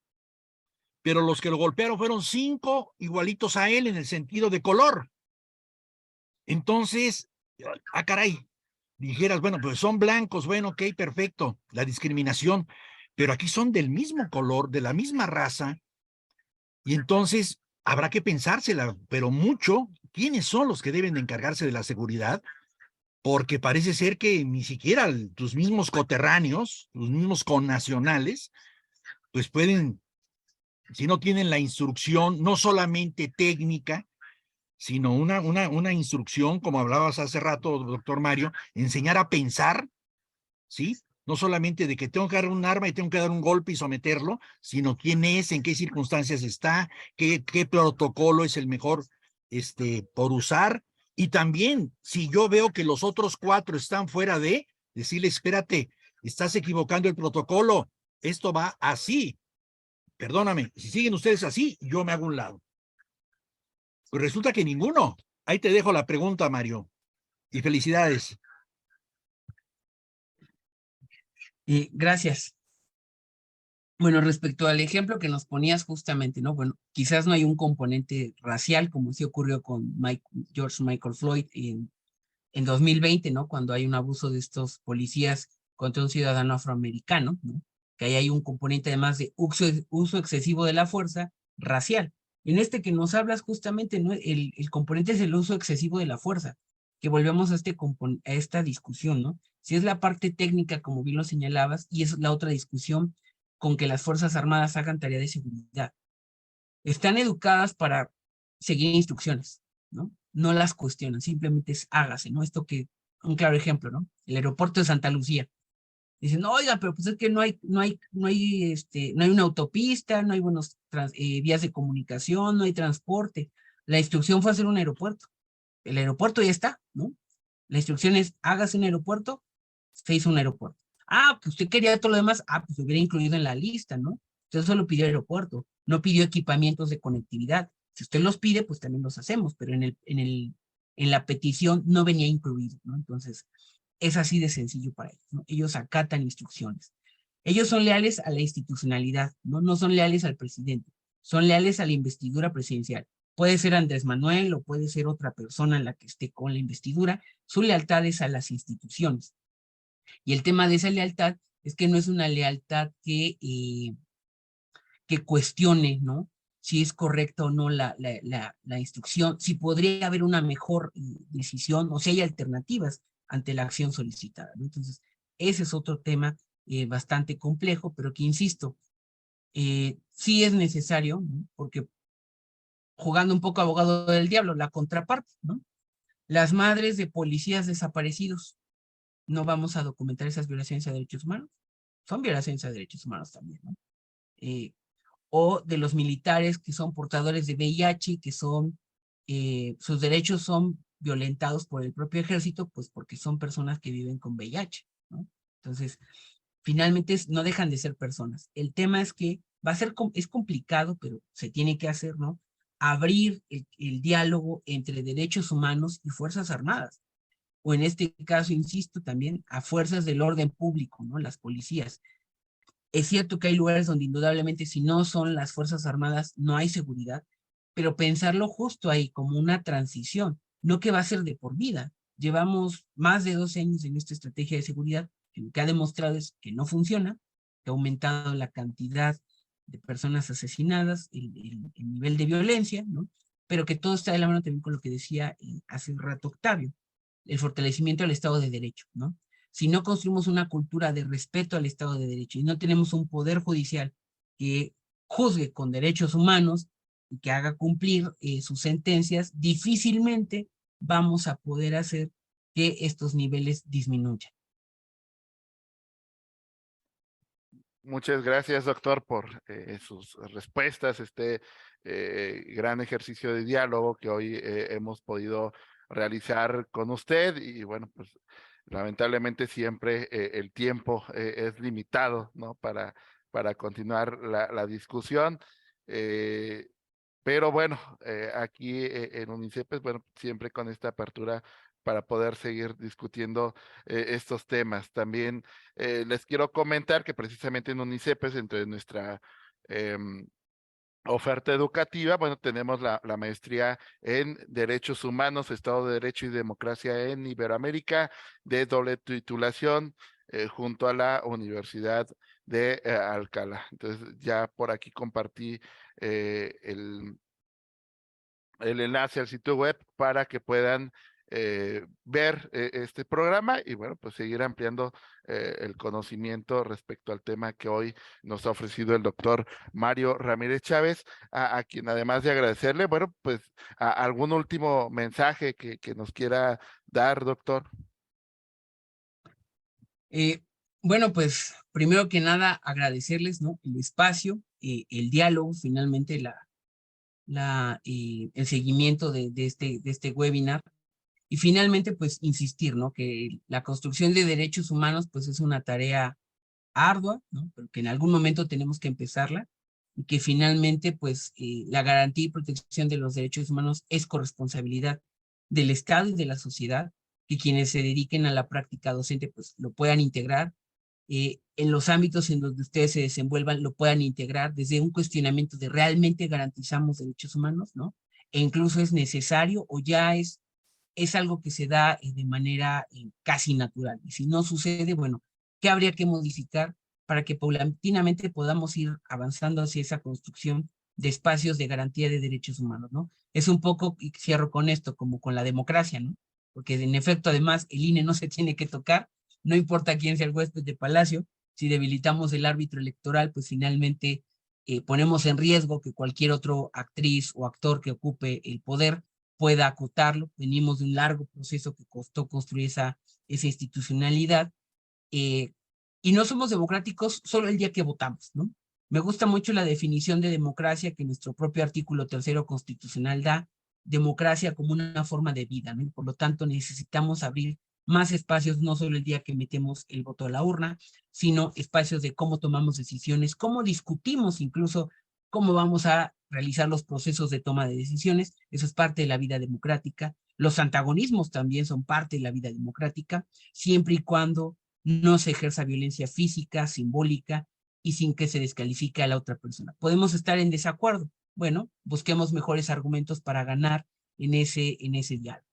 pero los que lo golpearon fueron 5 igualitos a él en el sentido de color. Entonces, caray, dijeras, bueno, pues son blancos, bueno, ok, perfecto, la discriminación, pero aquí son del mismo color, de la misma raza, y entonces habrá que pensársela, pero mucho, ¿quiénes son los que deben de encargarse de la seguridad? Porque parece ser que ni siquiera tus mismos coterráneos, tus mismos connacionales, pues pueden, si no tienen la instrucción, no solamente técnica, sino una instrucción, como hablabas hace rato, doctor Mario, enseñar a pensar, ¿sí? No solamente de que tengo que dar un arma y tengo que dar un golpe y someterlo, sino quién es, en qué circunstancias está, qué protocolo es el mejor por usar. Y también, si yo veo que los otros 4 están fuera de, decirle, espérate, estás equivocando el protocolo, esto va así. Perdóname, si siguen ustedes así, yo me hago un lado. Pues resulta que ninguno. Ahí te dejo la pregunta, Mario. Y felicidades. Gracias. Bueno, respecto al ejemplo que nos ponías justamente, ¿no? Bueno, quizás no hay un componente racial, como sí ocurrió con George Michael Floyd en 2020, ¿no? Cuando hay un abuso de estos policías contra un ciudadano afroamericano, ¿no? Que ahí hay un componente además de uso excesivo de la fuerza racial. En este que nos hablas justamente, ¿no? El componente es el uso excesivo de la fuerza, que volvemos a esta discusión, ¿no? Si es la parte técnica, como bien lo señalabas, y es la otra discusión con que las Fuerzas Armadas hagan tarea de seguridad. Están educadas para seguir instrucciones, ¿no? No las cuestionan, simplemente es hágase, ¿no? Esto que, un claro ejemplo, ¿no? El aeropuerto de Santa Lucía. Dicen, no, oiga, pero pues es que no hay una autopista, no hay buenos vías de comunicación, no hay transporte. La instrucción fue hacer un aeropuerto. El aeropuerto ya está, ¿no? La instrucción es, hágase un aeropuerto, se hizo un aeropuerto. Ah, que usted quería todo lo demás, pues lo hubiera incluido en la lista, ¿no? Usted solo pidió aeropuerto, no pidió equipamientos de conectividad. Si usted los pide, pues también los hacemos, pero en la petición no venía incluido, ¿no? Entonces, es así de sencillo para ellos, ¿no? Ellos acatan instrucciones. Ellos son leales a la institucionalidad, ¿no? No son leales al presidente, son leales a la investidura presidencial. Puede ser Andrés Manuel o puede ser otra persona en la que esté con la investidura. Su lealtad es a las instituciones. Y el tema de esa lealtad es que no es una lealtad que cuestione, ¿no? Si es correcta o no la instrucción, si podría haber una mejor decisión o si hay alternativas ante la acción solicitada, ¿no? Entonces, ese es otro tema bastante complejo, pero que, insisto, sí es necesario, ¿no? Porque jugando un poco abogado del diablo, la contraparte, ¿no? Las madres de policías desaparecidos, no vamos a documentar esas violaciones a derechos humanos, son violaciones a derechos humanos también, ¿no? O de los militares que son portadores de VIH, que son, sus derechos son violentados por el propio ejército, pues porque son personas que viven con VIH, ¿no? Entonces, finalmente no dejan de ser personas. El tema es que es complicado, pero se tiene que hacer, ¿no? Abrir el diálogo entre derechos humanos y Fuerzas Armadas. O en este caso, insisto, también a fuerzas del orden público, ¿no? Las policías. Es cierto que hay lugares donde indudablemente si no son las Fuerzas Armadas no hay seguridad, pero pensarlo justo ahí como una transición, no que va a ser de por vida. Llevamos más de 12 años en esta estrategia de seguridad, que lo que ha demostrado es que no funciona, que ha aumentado la cantidad de personas asesinadas, el nivel de violencia, ¿no? Pero que todo está de la mano también con lo que decía hace un rato Octavio, el fortalecimiento del Estado de Derecho, ¿no? Si no construimos una cultura de respeto al Estado de Derecho y no tenemos un poder judicial que juzgue con derechos humanos, y que haga cumplir sus sentencias, difícilmente vamos a poder hacer que estos niveles disminuyan. Muchas gracias, doctor, por sus respuestas, gran ejercicio de diálogo que hoy hemos podido realizar con usted. Y bueno, pues lamentablemente siempre el tiempo es limitado, ¿no? Para continuar la discusión. Pero bueno, aquí en UNICEPES, bueno, siempre con esta apertura para poder seguir discutiendo estos temas. También les quiero comentar que precisamente en UNICEPES, entre nuestra oferta educativa, bueno, tenemos la maestría en Derechos Humanos, Estado de Derecho y Democracia en Iberoamérica, de doble titulación, junto a la Universidad de Alcalá. Entonces, ya por aquí compartí el enlace al sitio web para que puedan ver este programa y bueno, pues seguir ampliando el conocimiento respecto al tema que hoy nos ha ofrecido el doctor Mario Ramírez Chávez, a quien además de agradecerle, bueno, pues algún último mensaje que nos quiera dar, doctor. Bueno, pues primero que nada agradecerles, ¿no? El espacio, el diálogo, finalmente el seguimiento de este webinar. Y finalmente, pues insistir, ¿no? Que la construcción de derechos humanos, pues es una tarea ardua, ¿no? Pero que en algún momento tenemos que empezarla y que finalmente, pues la garantía y protección de los derechos humanos es corresponsabilidad del Estado y de la sociedad, que quienes se dediquen a la práctica docente, pues lo puedan integrar, en los ámbitos en donde ustedes se desenvuelvan, lo puedan integrar desde un cuestionamiento de realmente garantizamos derechos humanos, ¿no? E incluso es necesario o ya es algo que se da de manera casi natural. Y si no sucede, bueno, ¿qué habría que modificar para que paulatinamente podamos ir avanzando hacia esa construcción de espacios de garantía de derechos humanos, ¿no? Es un poco, y cierro con esto, como con la democracia, ¿no? Porque en efecto, además, el INE no se tiene que tocar, no importa quién sea el huésped de Palacio, si debilitamos el árbitro electoral, pues finalmente ponemos en riesgo que cualquier otro actriz o actor que ocupe el poder pueda acotarlo. Venimos de un largo proceso que costó construir esa institucionalidad, y no somos democráticos solo el día que votamos, ¿no? Me gusta mucho la definición de democracia que nuestro propio artículo 3º constitucional da, democracia como una forma de vida, ¿no? Por lo tanto, necesitamos abrir más espacios, no solo el día que metemos el voto a la urna, sino espacios de cómo tomamos decisiones, cómo discutimos incluso cómo vamos a realizar los procesos de toma de decisiones. Eso es parte de la vida democrática. Los antagonismos también son parte de la vida democrática, siempre y cuando no se ejerza violencia física, simbólica y sin que se descalifique a la otra persona. Podemos estar en desacuerdo. Bueno, busquemos mejores argumentos para ganar en ese diálogo.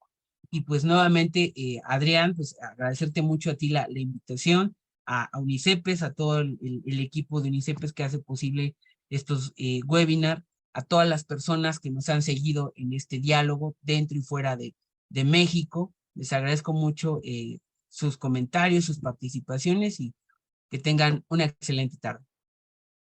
Y pues nuevamente, Adrián, pues agradecerte mucho a ti la invitación, a UNICEPES, a todo el equipo de UNICEPES que hace posible estos webinars, a todas las personas que nos han seguido en este diálogo dentro y fuera de México. Les agradezco mucho sus comentarios, sus participaciones y que tengan una excelente tarde.